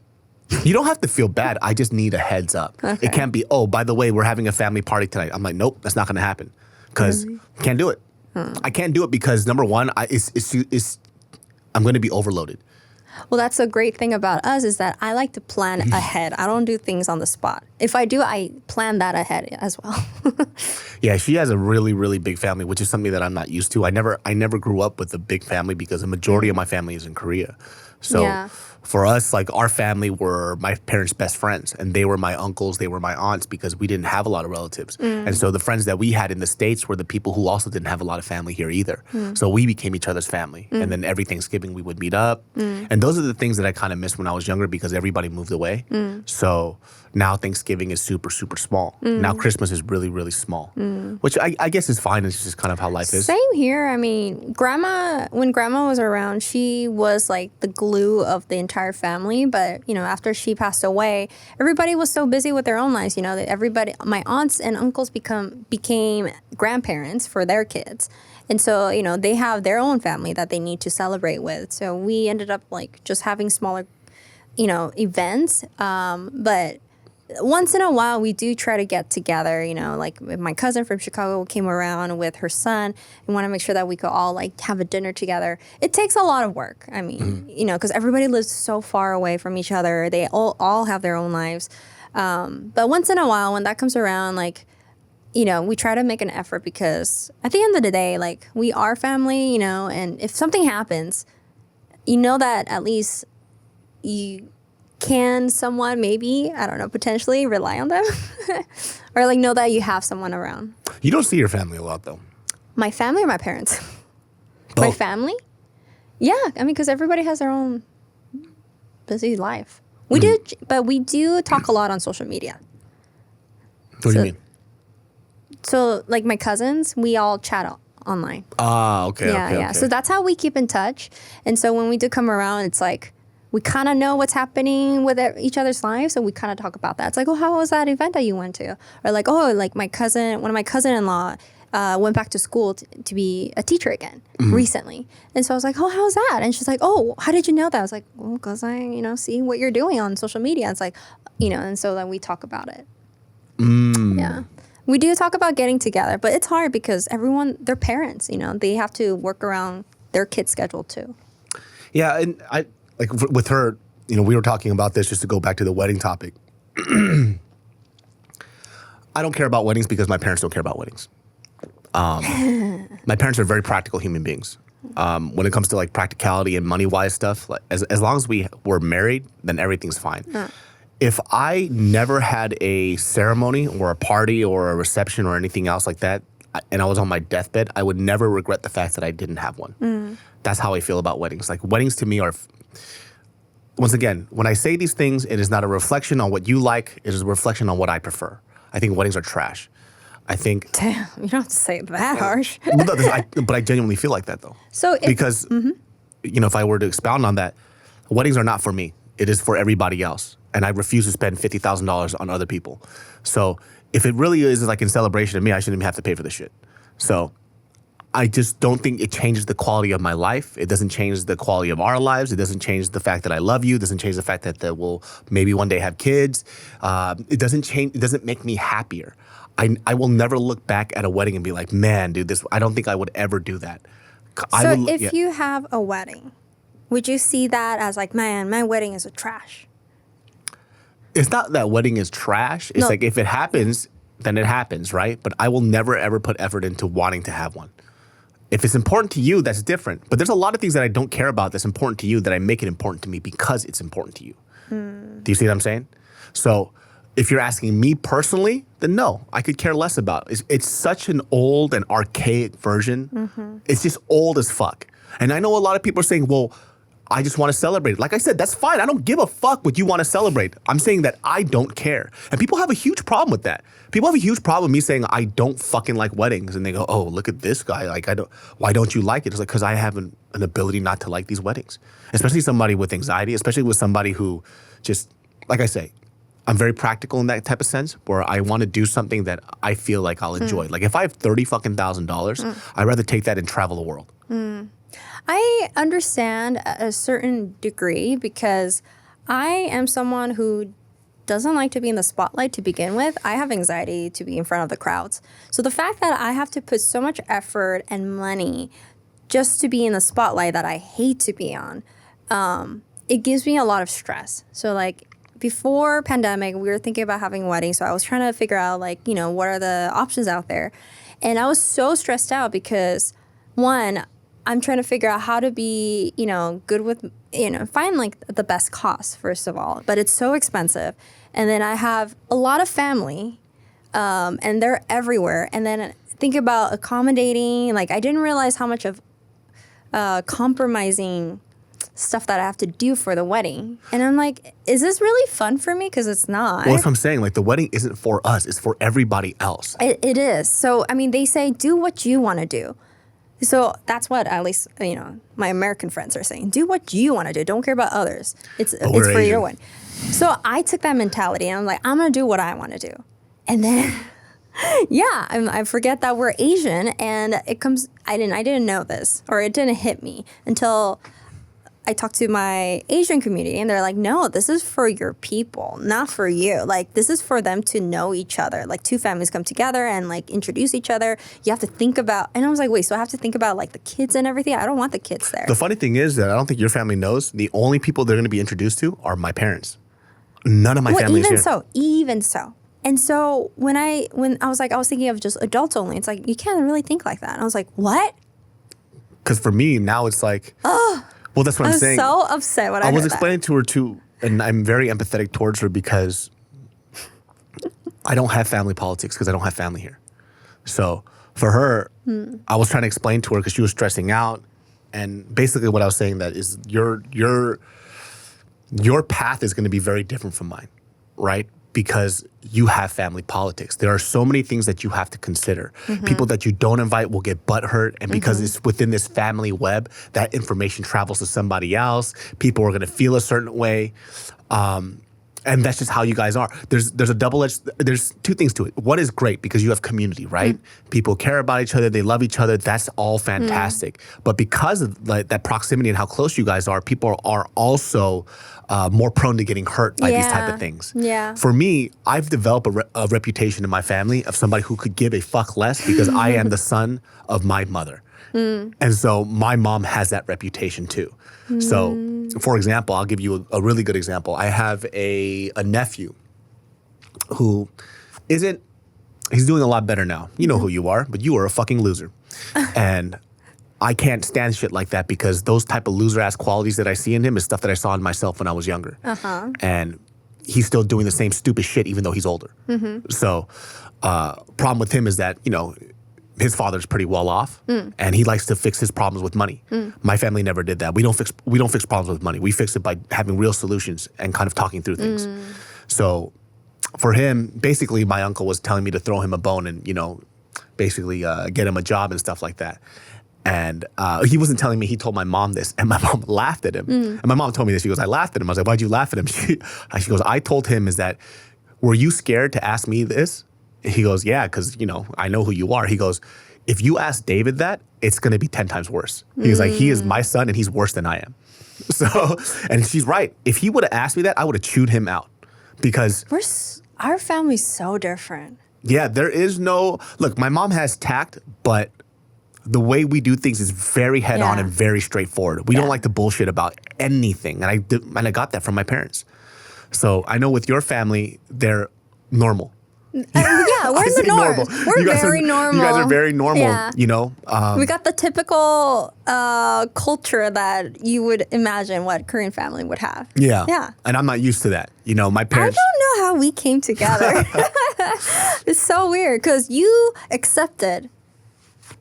Speaker 2: You don't have to feel bad. I just need a heads up.
Speaker 1: Okay.
Speaker 2: It can't be, oh, by the way, we're having a family party tonight. I'm like, nope, that's not going to happen. Because I can't do it. I can't do it because number one, I'm going to be overloaded.
Speaker 1: Well, that's a great thing about us is that I like to plan ahead. I don't do things on the spot. If I do, I plan that ahead as well.
Speaker 2: Yeah, she has a really, really big family, which is something that I'm not used to. I never grew up with a big family because the majority of my family is in Korea. So for us, like our family were my parents' best friends, and they were my uncles, they were my aunts, because we didn't have a lot of relatives. And so the friends that we had in the States were the people who also didn't have a lot of family here either. So we became each other's family. And then every Thanksgiving we would meet up. And those are the things that I kind of missed when I was younger because everybody moved away. So now Thanksgiving is super, super small. Now Christmas is really, really small, which I guess is fine. It's just kind of how life is.
Speaker 1: Same here. I mean, when grandma was around, she was like the glue of the entire family. But, after she passed away, everybody was so busy with their own lives, that everybody, my aunts and uncles became grandparents for their kids. And so, they have their own family that they need to celebrate with. So we ended up like just having smaller, events. But once in a while, we do try to get together, like my cousin from Chicago came around with her son and want to make sure that we could all like have a dinner together. It takes a lot of work. I mean, because everybody lives so far away from each other. They all have their own lives. But once in a while, when that comes around, like, we try to make an effort because at the end of the day, like we are family, and if something happens, that at least you can someone maybe, I don't know, potentially rely on them or like know that you have someone around.
Speaker 2: You don't see your family a lot though.
Speaker 1: My family or my parents?
Speaker 2: Both.
Speaker 1: My family? Yeah, I mean, because everybody has their own busy life. We do, but we do talk a lot on social media.
Speaker 2: What do you mean?
Speaker 1: So like my cousins, we all chat online.
Speaker 2: Ah, okay.
Speaker 1: Yeah,
Speaker 2: okay,
Speaker 1: yeah.
Speaker 2: okay.
Speaker 1: So that's how we keep in touch. And so when we do come around, it's like we kind of know what's happening with each other's lives. So we kind of talk about that. It's like, oh, how was that event that you went to? Or like, oh, like one of my cousin-in-law, went back to school to be a teacher again recently. And so I was like, oh, how's that? And she's like, oh, how did you know that? I was like, well, because I, see what you're doing on social media. It's like, and so then we talk about it. Yeah. We do talk about getting together, but it's hard because they're parents, they have to work around their kid's schedule too.
Speaker 2: Yeah, and I like with her, we were talking about this just to go back to the wedding topic. I don't care about weddings because my parents don't care about weddings. My parents are very practical human beings. When it comes to like practicality and money-wise stuff, like, as long as we were married, then everything's fine. If I never had a ceremony or a party or a reception or anything else like that, and I was on my deathbed, I would never regret the fact that I didn't have one. That's how I feel about weddings. Like weddings to me are, once again, when I say these things, it is not a reflection on what you like. It is a reflection on what I prefer. I think weddings are trash. I think.
Speaker 1: Damn, you don't have to say it that harsh.
Speaker 2: But I genuinely feel like that though. Because if I were to expound on that, weddings are not for me. It is for everybody else. And I refuse to spend $50,000 on other people. So if it really is like in celebration of me, I shouldn't even have to pay for the shit. So I just don't think it changes the quality of my life. It doesn't change the quality of our lives. It doesn't change the fact that I love you. It doesn't change the fact that we'll maybe one day have kids. It doesn't make me happier. I will never look back at a wedding and be like, man, dude, I don't think I would ever do that.
Speaker 1: If you have a wedding, would you see that as like, man, my wedding is a trash?
Speaker 2: It's not that wedding is trash. It's like if it happens, then it happens, right? But I will never, ever put effort into wanting to have one. If it's important to you, that's different. But there's a lot of things that I don't care about that's important to you that I make it important to me because it's important to you. Do you see what I'm saying? So if you're asking me personally, then no, I could care less about it. It's such an old and archaic version. It's just old as fuck. And I know a lot of people are saying, well, I just want to celebrate it. Like I said, that's fine. I don't give a fuck what you want to celebrate. I'm saying that I don't care. And people have a huge problem with that. People have a huge problem with me saying I don't fucking like weddings. And they go, oh, look at this guy. Like, why don't you like it? It's like, because I have an ability not to like these weddings. Especially somebody with anxiety, especially with somebody who just, like I say, I'm very practical in that type of sense where I want to do something that I feel like I'll enjoy. Like if I have $30,000, I'd rather take that and travel the world.
Speaker 1: I understand a certain degree because I am someone who doesn't like to be in the spotlight to begin with. I have anxiety to be in front of the crowds. So the fact that I have to put so much effort and money just to be in the spotlight that I hate to be on, it gives me a lot of stress. So like before pandemic, we were thinking about having a wedding. So I was trying to figure out like, what are the options out there? And I was so stressed out because one, I'm trying to figure out how to be, good with, find like the best cost, first of all. But it's so expensive. And then I have a lot of family and they're everywhere. And then think about accommodating. Like I didn't realize how much of compromising stuff that I have to do for the wedding. And I'm like, is this really fun for me? Because it's not.
Speaker 2: Well, that's what I'm saying. Like the wedding isn't for us. It's for everybody else.
Speaker 1: It is. So, they say, do what you want to do. So that's what at least, my American friends are saying. Do what you want to do. Don't care about others. It's for
Speaker 2: Asian.
Speaker 1: your one. So I took that mentality and I'm like, I'm going to do what I want to do. And then, I forget that we're Asian and it comes, I didn't know this or it didn't hit me until I talked to my Asian community and they're like, no, this is for your people, not for you. Like, this is for them to know each other. Like, two families come together and, like, introduce each other. You have to think about, and I was like, wait, so I have to think about, like, the kids and everything? I don't want the kids there.
Speaker 2: The funny thing is that I don't think your family knows the only people they're going to be introduced to are my parents. None of my family is here.
Speaker 1: Even so. And so when I was like, I was thinking of just adults only. It's like, you can't really think like that. And I was like, what?
Speaker 2: Because for me, now it's like, well, that's what I'm saying.
Speaker 1: I was so upset when I heard
Speaker 2: was explaining to her too, and I'm very empathetic towards her because I don't have family politics because I don't have family here. So for her, I was trying to explain to her because she was stressing out. And basically what I was saying that is your path is going to be very different from mine, right? Because you have family politics. There are so many things that you have to consider. People that you don't invite will get butthurt, and because it's within this family web, that information travels to somebody else. People are going to feel a certain way. And that's just how you guys are. There's a there's two things to it. One is great because you have community, right? People care about each other, they love each other. That's all fantastic. But because of like that proximity and how close you guys are, people are also more prone to getting hurt by these type of things.
Speaker 1: Yeah.
Speaker 2: For me, I've developed a reputation in my family of somebody who could give a fuck less because I am the son of my mother. And so my mom has that reputation too. So, for example, I'll give you a really good example. I have a nephew who he's doing a lot better now. You know who you are, but you are a fucking loser. And I can't stand shit like that because those type of loser-ass qualities that I see in him is stuff that I saw in myself when I was younger. And he's still doing the same stupid shit even though he's older. So, problem with him is that, you know, his father's pretty well off, and he likes to fix his problems with money. My family never did that. We don't fix problems with money. We fix it by having real solutions and kind of talking through things. So for him, basically, my uncle was telling me to throw him a bone and, you know, basically get him a job and stuff like that. And he wasn't telling me, he told my mom this, and my mom laughed at him. And my mom told me this. She goes, I laughed at him. I was like, why'd you laugh at him? She goes, I told him is that, were you scared to ask me this? He goes, yeah, because, you know, I know who you are. He goes, if you ask David that, it's going to be 10 times worse. He's like, he is my son and he's worse than I am. So, and she's right. If he would have asked me that, I would have chewed him out because
Speaker 1: Our family's so different.
Speaker 2: Yeah, there is no, look, my mom has tact, but the way we do things is very head on and very straightforward. We don't like to bullshit about anything. And I got that from my parents. So I know with your family, they're normal.
Speaker 1: We're in the norm. We're very normal.
Speaker 2: You guys are very normal, you know.
Speaker 1: We got the typical culture that you would imagine what Korean family would have.
Speaker 2: Yeah. And I'm not used to that. You know, my parents.
Speaker 1: I don't know how we came together. It's so weird because you accepted.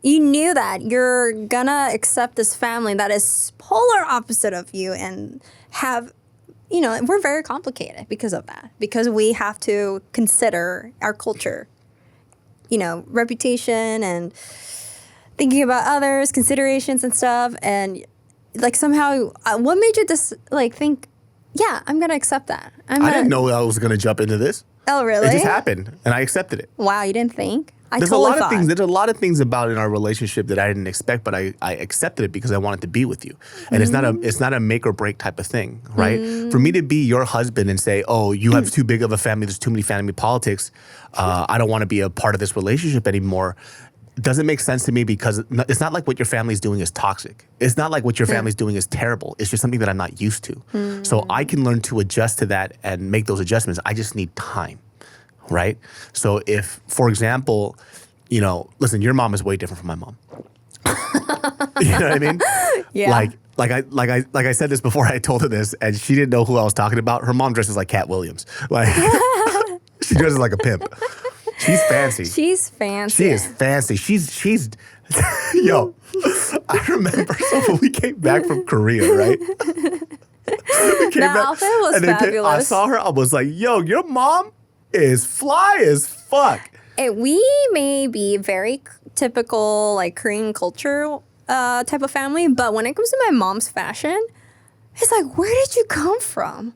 Speaker 1: You knew that you're gonna accept this family that is polar opposite of you and have. You know, we're very complicated because of that. Because we have to consider our culture, you know, reputation and thinking about others, considerations and stuff. And like somehow, what made you just like think, yeah, I'm going to accept that.
Speaker 2: I didn't know I was going to jump into this.
Speaker 1: Oh, really?
Speaker 2: It just happened and I accepted it.
Speaker 1: Wow, you didn't think?
Speaker 2: There's a lot of things about in our relationship that I didn't expect, but I accepted it because I wanted to be with you. And it's not a make or break type of thing, right? For me to be your husband and say, oh, you have too big of a family, there's too many family politics, I don't want to be a part of this relationship anymore, doesn't make sense to me because it's not like what your family's doing is toxic. It's not like what your family's doing is terrible. It's just something that I'm not used to. So I can learn to adjust to that and make those adjustments. I just need time. Right? So if, for example, you know, listen, your mom is way different from my mom. You know what I mean?
Speaker 1: Yeah.
Speaker 2: Like I said this before I told her this, and she didn't know who I was talking about. Her mom dresses like Cat Williams. Like she dresses like a pimp. She's fancy.
Speaker 1: She's fancy.
Speaker 2: She is fancy. She's yo. I remember when we came back from Korea, right?
Speaker 1: The outfit was fabulous.
Speaker 2: I saw her. I was like, yo, your mom is fly as fuck.
Speaker 1: We may be very typical like Korean culture type of family, but when it comes to my mom's fashion, it's like, where did you come from?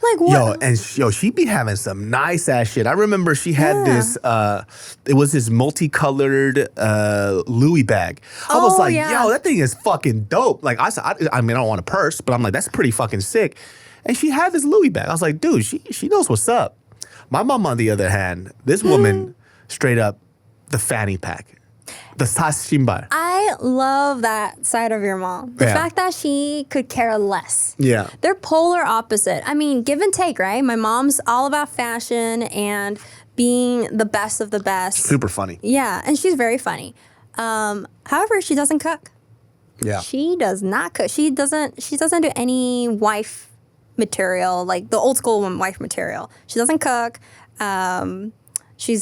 Speaker 1: Like what?
Speaker 2: She be having some nice ass shit. I remember she had this. It was this multicolored Louis bag. I was like, yo, that thing is fucking dope. Like I mean, I don't want a purse, but I'm like, that's pretty fucking sick. And she had this Louis bag. I was like, dude, she knows what's up. My mom, on the other hand, this woman, straight up, the fanny pack, the sashimbar.
Speaker 1: I love that side of your mom. The fact that she could care less.
Speaker 2: Yeah.
Speaker 1: They're polar opposite. I mean, give and take, right? My mom's all about fashion and being the best of the best.
Speaker 2: Super funny.
Speaker 1: Yeah, and she's very funny. However, she doesn't cook.
Speaker 2: Yeah.
Speaker 1: She does not cook. She doesn't do any wife material, like the old school wife material. She doesn't cook. She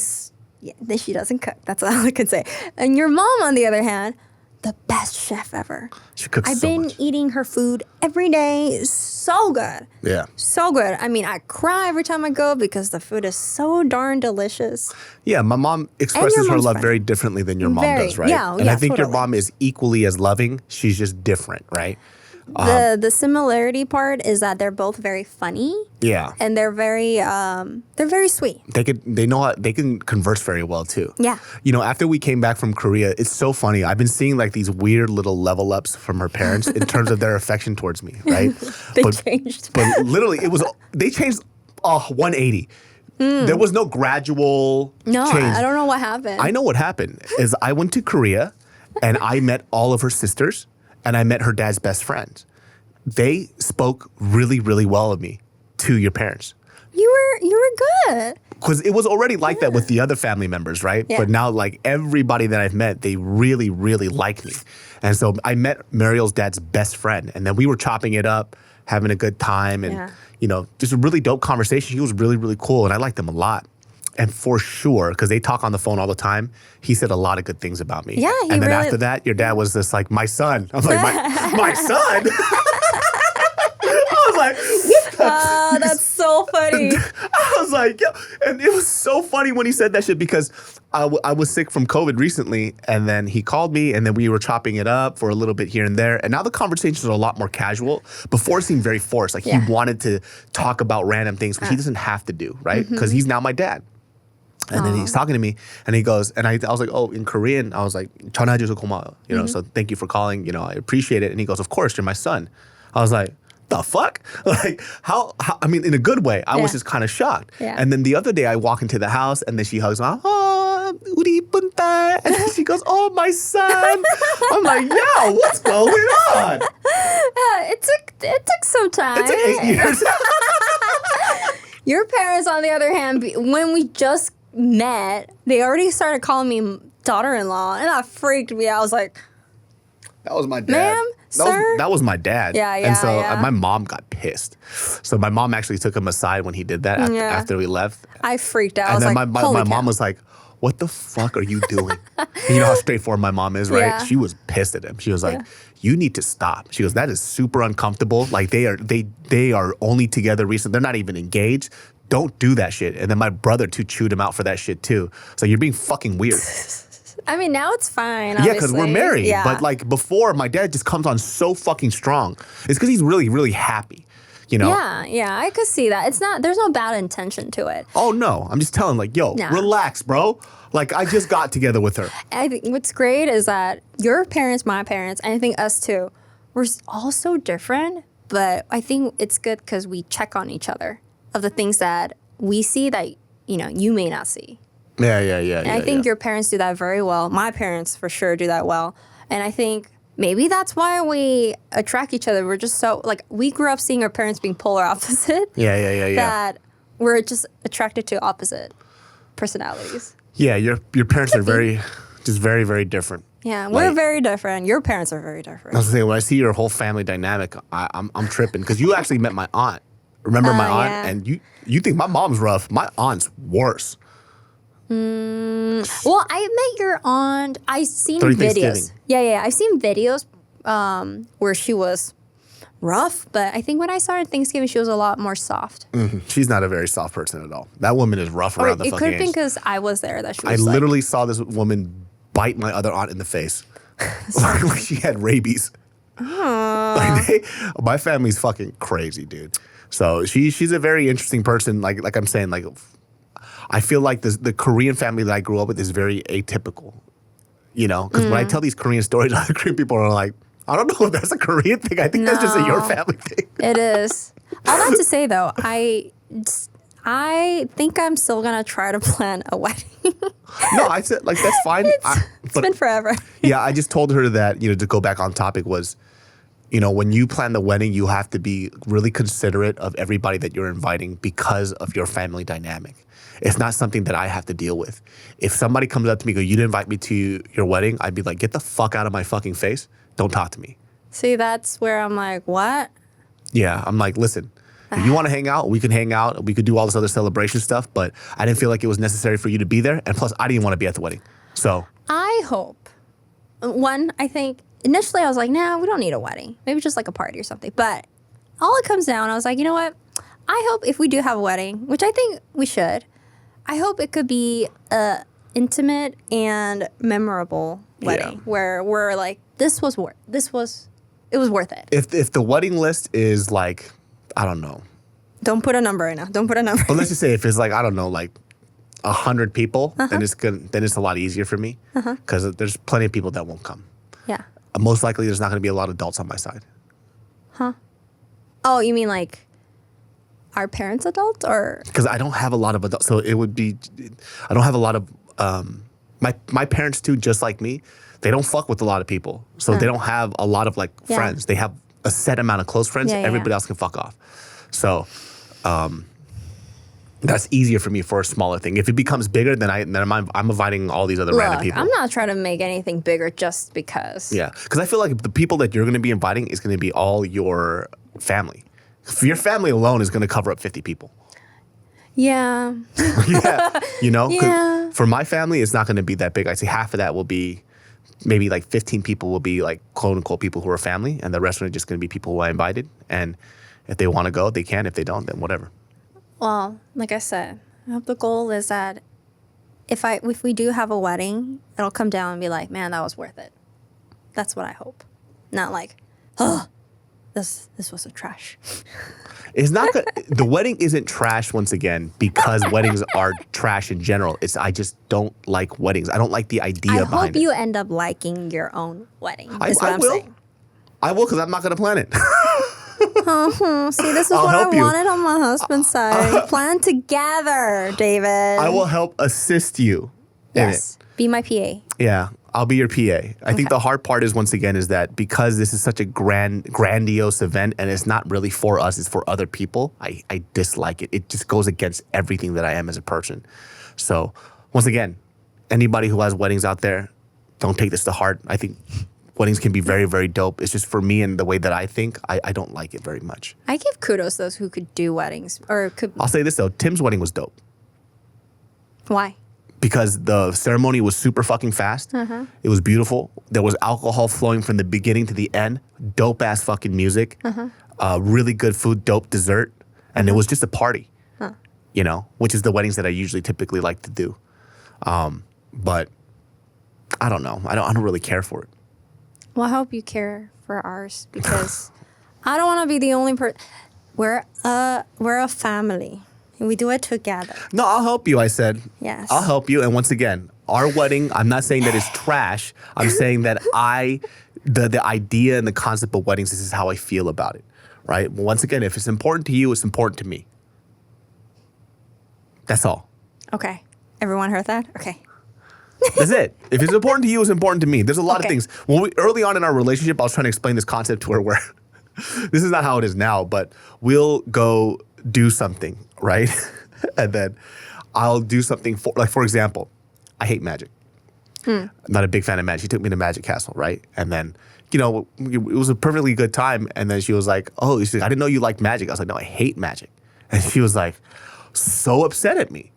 Speaker 1: doesn't cook. That's all I could say. And your mom, on the other hand, the best chef ever.
Speaker 2: She cooks
Speaker 1: I've been eating her food every day. So good.
Speaker 2: Yeah.
Speaker 1: So good. I mean, I cry every time I go because the food is so darn delicious.
Speaker 2: Yeah, my mom expresses her love very differently than your mom does, right?
Speaker 1: Yeah,
Speaker 2: and I think your mom is equally as loving. She's just different, right?
Speaker 1: The similarity part is that they're both very funny.
Speaker 2: Yeah.
Speaker 1: And they're very sweet.
Speaker 2: They can converse very well too.
Speaker 1: Yeah.
Speaker 2: You know, after we came back from Korea, it's so funny. I've been seeing like these weird little level ups from her parents in terms of their affection towards me, right?
Speaker 1: They changed.
Speaker 2: But literally they changed 180. There was no gradual change.
Speaker 1: I don't know what happened.
Speaker 2: I know what happened is I went to Korea and I met all of her sisters and I met her dad's best friends. They spoke really, really well of me to your parents.
Speaker 1: You were good.
Speaker 2: Because it was already like that with the other family members, right?
Speaker 1: Yeah.
Speaker 2: But now, like, everybody that I've met, they really, really like me. And so I met Mariel's dad's best friend. And then we were chopping it up, having a good time. And, you know, just a really dope conversation. He was really, really cool. And I liked him a lot. And for sure, because they talk on the phone all the time, he said a lot of good things about me.
Speaker 1: Yeah,
Speaker 2: and then after that, your dad was just like, my son. I'm like, my son? I was like, what the?
Speaker 1: That's so funny.
Speaker 2: I was like, yo. And it was so funny when he said that shit because I was sick from COVID recently, and then he called me, and then we were chopping it up for a little bit here and there. And now the conversations are a lot more casual. Before it seemed very forced. Like he wanted to talk about random things, which he doesn't have to do, right? Because he's now my dad. And then he's talking to me, and he goes, and I was like, oh, in Korean, I was like, 전화해줘서 고마워, you know, so thank you for calling, you know, I appreciate it. And he goes, of course, you're my son. I was like, the fuck? Like, how I mean, in a good way. I was just kind of shocked.
Speaker 1: Yeah.
Speaker 2: And then the other day, I walk into the house, and then she hugs me, oh, 우리 이쁜 딸. And then she goes, oh, my son. I'm like, yo, what's going on?
Speaker 1: It took some time.
Speaker 2: It took 8 years.
Speaker 1: Your parents, on the other hand, when we just met, they already started calling me daughter-in-law, and that freaked me out. I was like,
Speaker 2: That was my dad.
Speaker 1: Ma'am, sir?
Speaker 2: That was my dad.
Speaker 1: Yeah,
Speaker 2: And so
Speaker 1: yeah.
Speaker 2: my mom got pissed. So my mom actually took him aside when he did that after we left.
Speaker 1: I freaked out.
Speaker 2: And
Speaker 1: I was
Speaker 2: then
Speaker 1: like,
Speaker 2: my mom was like, what the fuck are you doing? And you know how straightforward my mom is, right?
Speaker 1: Yeah.
Speaker 2: She was pissed at him. She was like, you need to stop. She goes, that is super uncomfortable. Like they are only together recently. They're not even engaged. Don't do that shit. And then my brother too chewed him out for that shit too. So you're being fucking weird.
Speaker 1: I mean, now it's fine.
Speaker 2: Yeah, because we're married.
Speaker 1: Yeah.
Speaker 2: But like before, my dad just comes on so fucking strong. It's because he's really, really happy. You know?
Speaker 1: Yeah, I could see that. There's no bad intention to it.
Speaker 2: Oh no, I'm just telling like, yo, relax, bro. Like I just got together with her.
Speaker 1: I think what's great is that your parents, my parents, and I think us too, we're all so different. But I think it's good because we check on each other of the things that we see that, you know, you may not see.
Speaker 2: Yeah.
Speaker 1: And I think your parents do that very well. My parents for sure do that well. And I think maybe that's why we attract each other. We're just so, like, we grew up seeing our parents being polar opposite.
Speaker 2: Yeah.
Speaker 1: That we're just attracted to opposite personalities.
Speaker 2: Yeah, your parents are very different.
Speaker 1: Yeah, we're very different. Your parents are very different.
Speaker 2: I was saying, when I see your whole family dynamic, I'm tripping because you actually met my aunt. Remember my aunt?
Speaker 1: Yeah.
Speaker 2: And you think my mom's rough. My aunt's worse.
Speaker 1: Well, I met your aunt. I've seen
Speaker 2: During
Speaker 1: videos.
Speaker 2: Thanksgiving.
Speaker 1: Yeah. I've seen videos where she was rough, but I think when I started Thanksgiving, she was a lot more soft.
Speaker 2: She's not a very soft person at all. That woman is rough
Speaker 1: Or
Speaker 2: around the
Speaker 1: it
Speaker 2: fucking
Speaker 1: could have been
Speaker 2: edges.
Speaker 1: because I was there that she
Speaker 2: I
Speaker 1: was
Speaker 2: literally saw this woman bite my other aunt in the face. Like she had rabies. Like my family's fucking crazy, dude. So she's a very interesting person. Like I'm saying, like I feel like the Korean family that I grew up with is very atypical. You know, because when I tell these Korean stories, other Korean people are like, I don't know if that's a Korean thing. I think that's just a your family thing.
Speaker 1: It is. All that to say, though, I think I'm still gonna try to plan a wedding.
Speaker 2: No, I said like that's fine.
Speaker 1: It's been forever.
Speaker 2: Yeah, I just told her that, you know, to go back on topic was, you know, when you plan the wedding, you have to be really considerate of everybody that you're inviting because of your family dynamic. It's not something that I have to deal with. If somebody comes up to me and goes, you didn't invite me to your wedding, I'd be like, get the fuck out of my fucking face. Don't talk to me.
Speaker 1: See, that's where I'm like, what?
Speaker 2: Yeah, I'm like, listen, if you want to hang out, we can hang out. We could do all this other celebration stuff, but I didn't feel like it was necessary for you to be there. And plus, I didn't want to be at the wedding. So
Speaker 1: I hope. One, I think initially I was like, nah, we don't need a wedding. Maybe just like a party or something. But all it comes down, I was like, you know what? I hope if we do have a wedding, which I think we should, I hope it could be a intimate and memorable wedding where we're like, this was it was worth it.
Speaker 2: If the wedding list is like, I don't know.
Speaker 1: Don't put a number right now. Don't put a number.
Speaker 2: But let's just say if it's like, I don't know, like 100 people, then it's a lot easier for me because there's plenty of people that won't come.
Speaker 1: Yeah.
Speaker 2: Most likely there's not going to be a lot of adults on my side.
Speaker 1: Huh? Oh, you mean like our parents adults or?
Speaker 2: Because I don't have a lot of adults. So it would be, I don't have a lot of, my parents too, just like me, they don't fuck with a lot of people. So they don't have a lot of like friends. They have a set amount of close friends. Everybody else can fuck off. So that's easier for me for a smaller thing. If it becomes bigger, then I'm inviting all these other random people.
Speaker 1: I'm not trying to make anything bigger just because.
Speaker 2: Yeah, because I feel like the people that you're going to be inviting is going to be all your family. Your family alone is going to cover up 50 people.
Speaker 1: Yeah.
Speaker 2: Yeah, you know?
Speaker 1: Yeah.
Speaker 2: For my family, it's not going to be that big. I'd say half of that will be, maybe like 15 people will be like quote unquote people who are family, and the rest are just going to be people who I invited. And if they want to go, they can. If they don't, then whatever.
Speaker 1: Well, like I said, I hope the goal is that if we do have a wedding, it'll come down and be like, man, that was worth it. That's what I hope. Not like, oh, this was a trash.
Speaker 2: It's not good. The wedding isn't trash once again because weddings are trash in general. I just don't like weddings. I don't like the idea behind it.
Speaker 1: I hope you end up liking your own wedding. Is what I'm saying.
Speaker 2: I will because I'm not going to plan it.
Speaker 1: See, this is what I wanted on my husband's side. Plan together, David.
Speaker 2: I will help assist you.
Speaker 1: Yes. Be my PA.
Speaker 2: Yeah, I'll be your PA. I think the hard part is, once again, is that because this is such a grandiose event and it's not really for us, it's for other people, I dislike it. It just goes against everything that I am as a person. So, once again, anybody who has weddings out there, don't take this to heart. I think weddings can be very, very dope. It's just for me and the way that I think, I don't like it very much.
Speaker 1: I give kudos to those who could do weddings or could.
Speaker 2: I'll say this though, Tim's wedding was dope.
Speaker 1: Why?
Speaker 2: Because the ceremony was super fucking fast. It was beautiful. There was alcohol flowing from the beginning to the end. Dope ass fucking music. Really good food, dope dessert. And it was just a party, you know, which is the weddings that I usually typically like to do. But I don't know. I don't really care for it.
Speaker 1: Well, I hope you care for ours because I don't want to be the only person. We're a family. And we do it together.
Speaker 2: No, I'll help you, I said.
Speaker 1: Yes.
Speaker 2: I'll help you. And once again, our wedding, I'm not saying that it's trash. I'm saying that the idea and the concept of weddings, this is how I feel about it, right? Once again, if it's important to you, it's important to me. That's all.
Speaker 1: Okay. Everyone heard that? Okay.
Speaker 2: That's it. If it's important to you, it's important to me. There's a lot of things. Early on in our relationship, I was trying to explain this concept to her where this is not how it is now, but we'll go do something, right? And then I'll do something for example, I hate magic. I'm not a big fan of magic. She took me to Magic Castle, right? And then, you know, it was a perfectly good time. And then she was like, oh, she's like, I didn't know you liked magic. I was like, no, I hate magic. And she was like, so upset at me.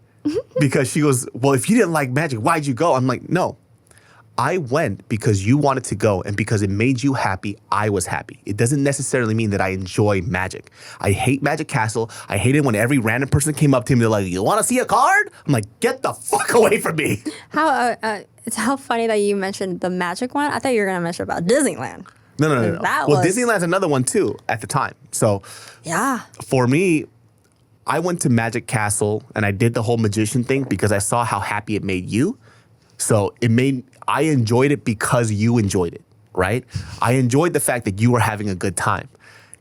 Speaker 2: Because she goes, well, if you didn't like magic, why'd you go? I'm like, no. I went because you wanted to go, and because it made you happy, I was happy. It doesn't necessarily mean that I enjoy magic. I hate Magic Castle. I hate it when every random person came up to me, they're like, you want to see a card? I'm like, get the fuck away from me.
Speaker 1: It's how funny that you mentioned the magic one. I thought you were going to mention about Disneyland.
Speaker 2: No. Well, Disneyland's another one too at the time. So
Speaker 1: yeah,
Speaker 2: for me, I went to Magic Castle and I did the whole magician thing because I saw how happy it made you. So I enjoyed it because you enjoyed it, right? I enjoyed the fact that you were having a good time.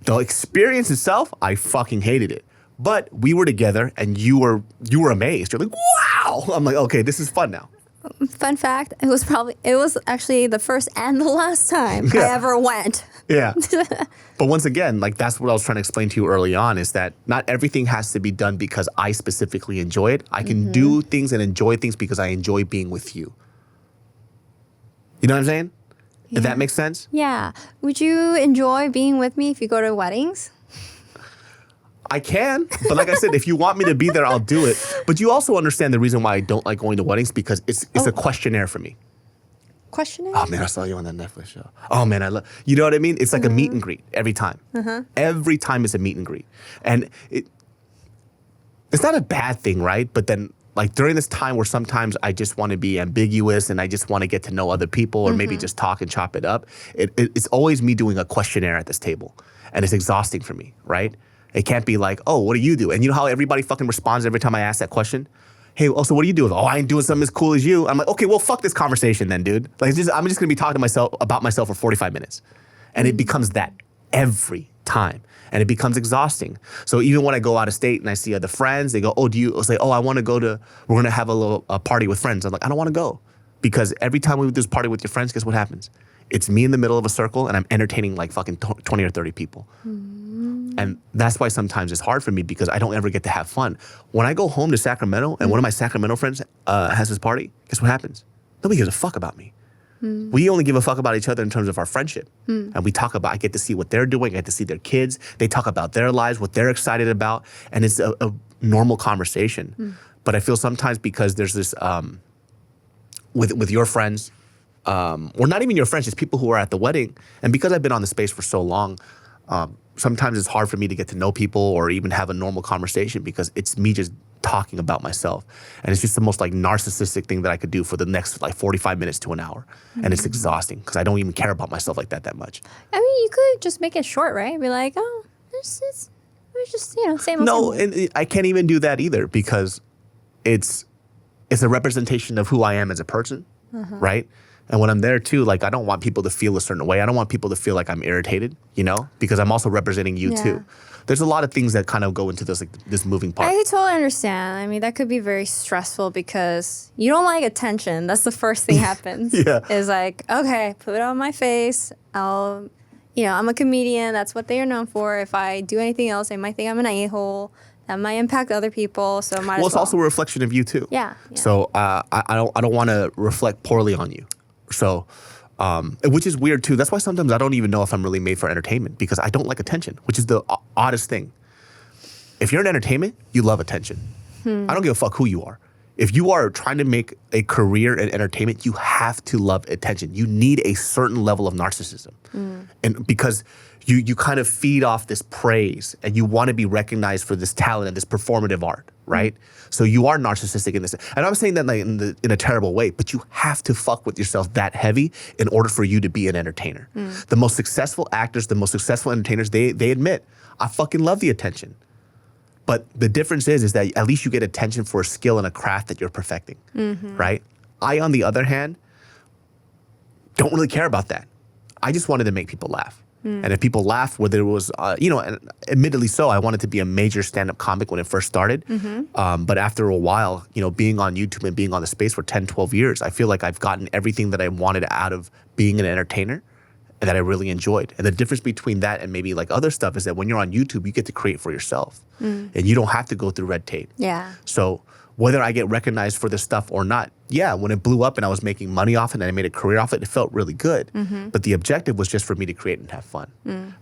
Speaker 2: The experience itself, I fucking hated it. But we were together and you were amazed. You're like, wow! I'm like, okay, this is fun now.
Speaker 1: Fun fact, it was actually the first and the last time I ever went.
Speaker 2: Yeah. But once again, like that's what I was trying to explain to you early on is that not everything has to be done because I specifically enjoy it. I can do things and enjoy things because I enjoy being with you. You know what I'm saying? Yeah. If that makes sense?
Speaker 1: Yeah. Would you enjoy being with me if you go to weddings?
Speaker 2: I can, but like I said, if you want me to be there, I'll do it. But you also understand the reason why I don't like going to weddings because it's a questionnaire for me.
Speaker 1: Questionnaire?
Speaker 2: Oh man, I saw you on that Netflix show. Oh man, you know what I mean? It's like a meet and greet every time. Every time it's a meet and greet. And it's not a bad thing, right? But then like during this time where sometimes I just want to be ambiguous and I just want to get to know other people or maybe just talk and chop it up, it's always me doing a questionnaire at this table. And it's exhausting for me, right? It can't be like, oh, what do you do? And you know how everybody fucking responds every time I ask that question? Hey, also, what do you do? Oh, I ain't doing something as cool as you. I'm like, okay, well, fuck this conversation then, dude. Like, I'm just gonna be talking to myself about myself for 45 minutes. And it becomes that every time. And it becomes exhausting. So even when I go out of state and I see other friends, they go, oh, I'll say, oh, I wanna go we're gonna have a party with friends. I'm like, I don't wanna go. Because every time we do this party with your friends, guess what happens? It's me in the middle of a circle and I'm entertaining like fucking 20 or 30 people. And that's why sometimes it's hard for me because I don't ever get to have fun. When I go home to Sacramento and one of my Sacramento friends has this party, guess what happens? Nobody gives a fuck about me. We only give a fuck about each other in terms of our friendship. And we talk about, I get to see what they're doing, I get to see their kids. They talk about their lives, what they're excited about. And it's a normal conversation. But I feel sometimes because there's this, with your friends, or not even your friends, just people who are at the wedding. And because I've been on the space for so long, sometimes it's hard for me to get to know people or even have a normal conversation because it's me just talking about myself. And it's just the most like narcissistic thing that I could do for the next like 45 minutes to an hour. And it's exhausting because I don't even care about myself like that much.
Speaker 1: I mean, you could just make it short, right? Be like, oh, it's just, same old.
Speaker 2: No,
Speaker 1: same old.
Speaker 2: and I can't even do that either because it's a representation of who I am as a person, right? And when I'm there too, like I don't want people to feel a certain way. I don't want people to feel like I'm irritated, because I'm also representing you too. There's a lot of things that kind of go into this moving part.
Speaker 1: I totally understand. I mean, that could be very stressful because you don't like attention. That's the first thing happens. Is like, okay, put it on my face. I'm a comedian. That's what they are known for. If I do anything else, they might think I'm an a-hole. That might impact other people. So might as well.
Speaker 2: It's also a reflection of you too.
Speaker 1: Yeah.
Speaker 2: So I don't want to reflect poorly on you. So, which is weird too. That's why sometimes I don't even know if I'm really made for entertainment because I don't like attention, which is the oddest thing. If you're in entertainment, you love attention. I don't give a fuck who you are. If you are trying to make a career in entertainment, you have to love attention. You need a certain level of narcissism. And because you kind of feed off this praise and you want to be recognized for this talent and this performative art, right? So you are narcissistic in this. And I'm saying that like in a terrible way, but you have to fuck with yourself that heavy in order for you to be an entertainer. The most successful actors, the most successful entertainers, they admit, I fucking love the attention. But the difference is that at least you get attention for a skill and a craft that you're perfecting, right? I, on the other hand, don't really care about that. I just wanted to make people laugh. And if people laugh, whether it was, and admittedly so, I wanted to be a major stand-up comic when it first started. But after a while, being on YouTube and being on the space for 10, 12 years, I feel like I've gotten everything that I wanted out of being an entertainer and that I really enjoyed. And the difference between that and maybe like other stuff is that when you're on YouTube, you get to create for yourself. And you don't have to go through red tape.
Speaker 1: Yeah.
Speaker 2: So whether I get recognized for this stuff or not, yeah, when it blew up and I was making money off it and I made a career off it, it felt really good. But the objective was just for me to create and have fun,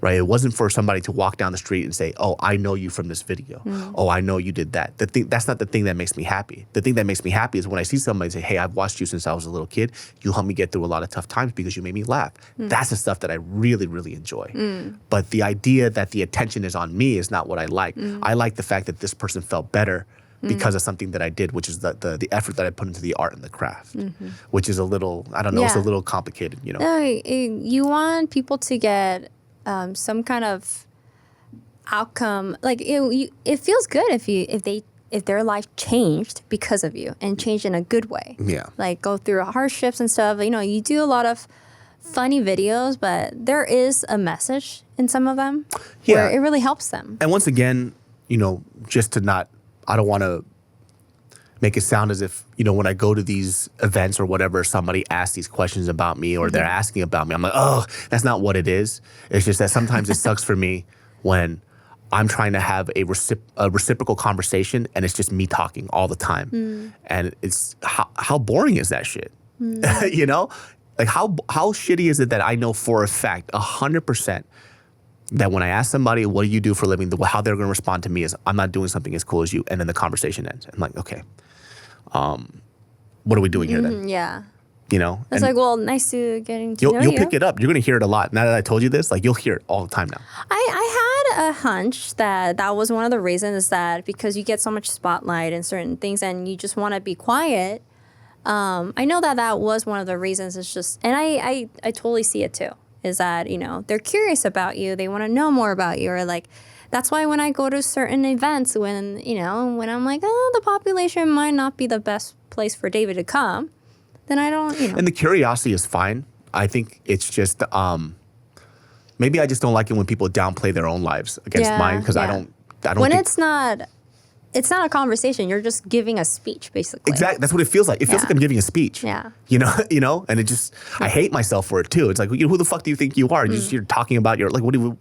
Speaker 2: right? It wasn't for somebody to walk down the street and say, oh, I know you from this video. Oh, I know you did that. That's not the thing that makes me happy. The thing that makes me happy is when I see somebody say, hey, I've watched you since I was a little kid. You helped me get through a lot of tough times because you made me laugh. That's the stuff that I really, really enjoy. But the idea that the attention is on me is not what I like. I like the fact that this person felt better because of something that I did, which is the effort that I put into the art and the craft, which is a little, I don't know, it's a little complicated,
Speaker 1: No, you want people to get some kind of outcome. Like it feels good if their life changed because of you and changed in a good way.
Speaker 2: Yeah.
Speaker 1: Like go through hardships and stuff. You do a lot of funny videos, but there is a message in some of them where it really helps them.
Speaker 2: And once again, just to not, I don't want to make it sound as if, when I go to these events or whatever, somebody asks these questions about me or they're asking about me. I'm like, oh, that's not what it is. It's just that sometimes it sucks for me when I'm trying to have a reciprocal conversation and it's just me talking all the time. And it's, how boring is that shit? Like how shitty is it that I know for a fact, 100%, that when I ask somebody, what do you do for a living, how they're going to respond to me is, I'm not doing something as cool as you. And then the conversation ends. I'm like, okay, what are we doing here then?
Speaker 1: Yeah.
Speaker 2: It's
Speaker 1: like, well, nice to getting to know you.
Speaker 2: You'll pick it up. You're going to hear it a lot. Now that I told you this, like you'll hear it all the time now.
Speaker 1: I a hunch that was one of the reasons, is that because you get so much spotlight and certain things and you just want to be quiet. I know that was one of the reasons. It's just, and I totally see it too, is that, you know, they're curious about you. They want to know more about you, or like, that's why when I go to certain events, when I'm like, oh, the population might not be the best place for David to come, then I don't,
Speaker 2: And the curiosity is fine. I think it's just, maybe I just don't like it when people downplay their own lives against mine, because I don't
Speaker 1: when
Speaker 2: think,
Speaker 1: it's not a conversation. You're just giving a speech, basically.
Speaker 2: Exactly. That's what it feels like. It feels like I'm giving a speech.
Speaker 1: Yeah.
Speaker 2: You know, and it just, I hate myself for it too. It's like, who the fuck do you think you are? You're talking about your, like, you're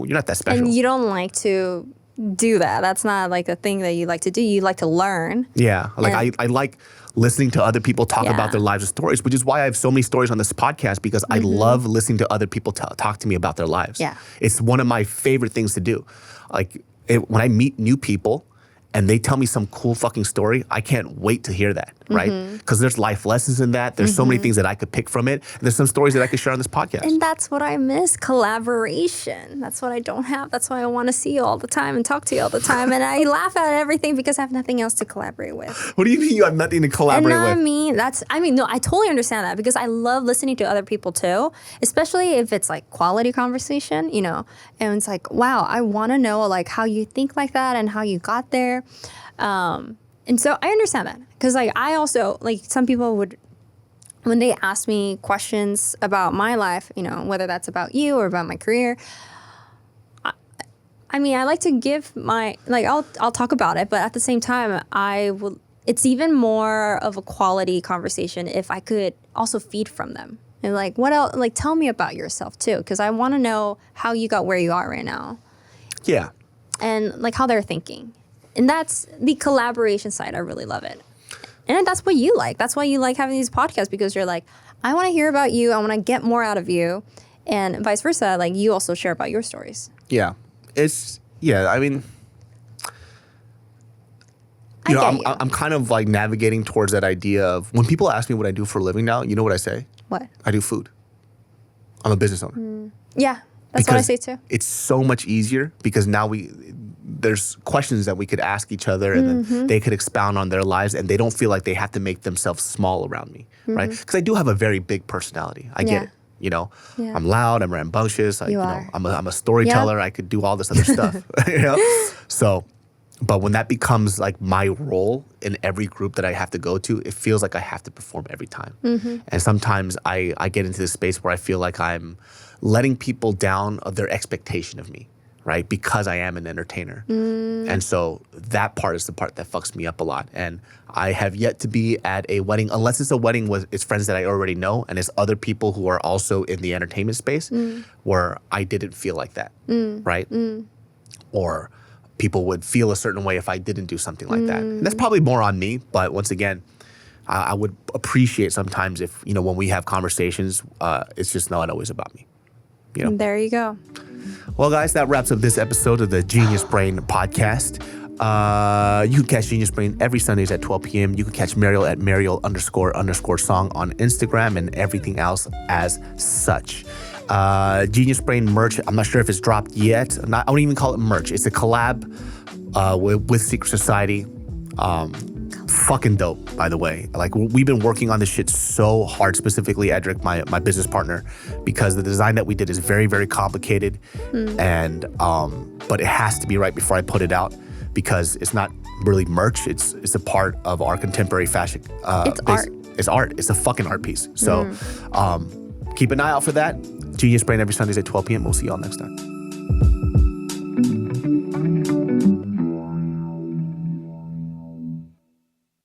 Speaker 2: not that special.
Speaker 1: And you don't like to do that. That's not like a thing that you like to do. You like to learn.
Speaker 2: Yeah. Like I like listening to other people talk about their lives and stories, which is why I have so many stories on this podcast, because I love listening to other people talk to me about their lives.
Speaker 1: Yeah.
Speaker 2: It's one of my favorite things to do. Like when I meet new people and they tell me some cool fucking story, I can't wait to hear that, right? Because there's life lessons in that. There's so many things that I could pick from it. And there's some stories that I could share on this podcast.
Speaker 1: And that's what I miss, collaboration. That's what I don't have. That's why I want to see you all the time and talk to you all the time. And I laugh at everything because I have nothing else to collaborate with.
Speaker 2: What do you mean you have nothing to collaborate with?
Speaker 1: No, I totally understand that, because I love listening to other people too, especially if it's like quality conversation, and it's like, wow, I want to know like how you think like that and how you got there. And so I understand that, because like I also, like, some people would, when they ask me questions about my life, whether that's about you or about my career, I mean, I like to give my, like, I'll talk about it, but at the same time, it's even more of a quality conversation if I could also feed from them. And like, what else, like, tell me about yourself too, because I want to know how you got where you are right now.
Speaker 2: Yeah.
Speaker 1: And like how they're thinking. And that's the collaboration side. I really love it. And that's what you like. That's why you like having these podcasts, because you're like, I want to hear about you. I want to get more out of you. And vice versa. Like, you also share about your stories.
Speaker 2: Yeah. I mean, I'm kind of like navigating towards that idea of, when people ask me what I do for a living now, you know what I say?
Speaker 1: What?
Speaker 2: I do food. I'm a business owner.
Speaker 1: Yeah. That's what I say too.
Speaker 2: It's so much easier because now there's questions that we could ask each other, and then they could expound on their lives, and they don't feel like they have to make themselves small around me, right? Because I do have a very big personality. I get it. Yeah. I'm loud. I'm rambunctious. I'm a storyteller. I could do all this other stuff. So, but when that becomes like my role in every group that I have to go to, it feels like I have to perform every time. And sometimes I get into this space where I feel like I'm letting people down of their expectation of me, right? Because I am an entertainer. And so that part is the part that fucks me up a lot. And I have yet to be at a wedding, unless it's a wedding with it's friends that I already know and it's other people who are also in the entertainment space, where I didn't feel like that, right? Or people would feel a certain way if I didn't do something like that. And that's probably more on me, but once again, I would appreciate sometimes if, when we have conversations, it's just not always about me.
Speaker 1: There you go.
Speaker 2: Well, guys, that wraps up this episode of the Genius Brain podcast. You can catch Genius Brain every Sundays at 12 p.m. You can catch Mariel at Mariel__song on Instagram and everything else as such. Genius Brain merch, I'm not sure if it's dropped yet. I won't even call it merch. It's a collab with Secret Society. Fucking dope, by the way. Like, we've been working on this shit so hard, specifically Edric, my business partner, because the design that we did is very, very complicated. And but it has to be right before I put it out, because it's not really merch. It's a part of our contemporary fashion.
Speaker 1: It's art.
Speaker 2: It's art. It's a fucking art piece. So keep an eye out for that. Genius Brain every Sundays at 12 p.m. We'll see y'all next time.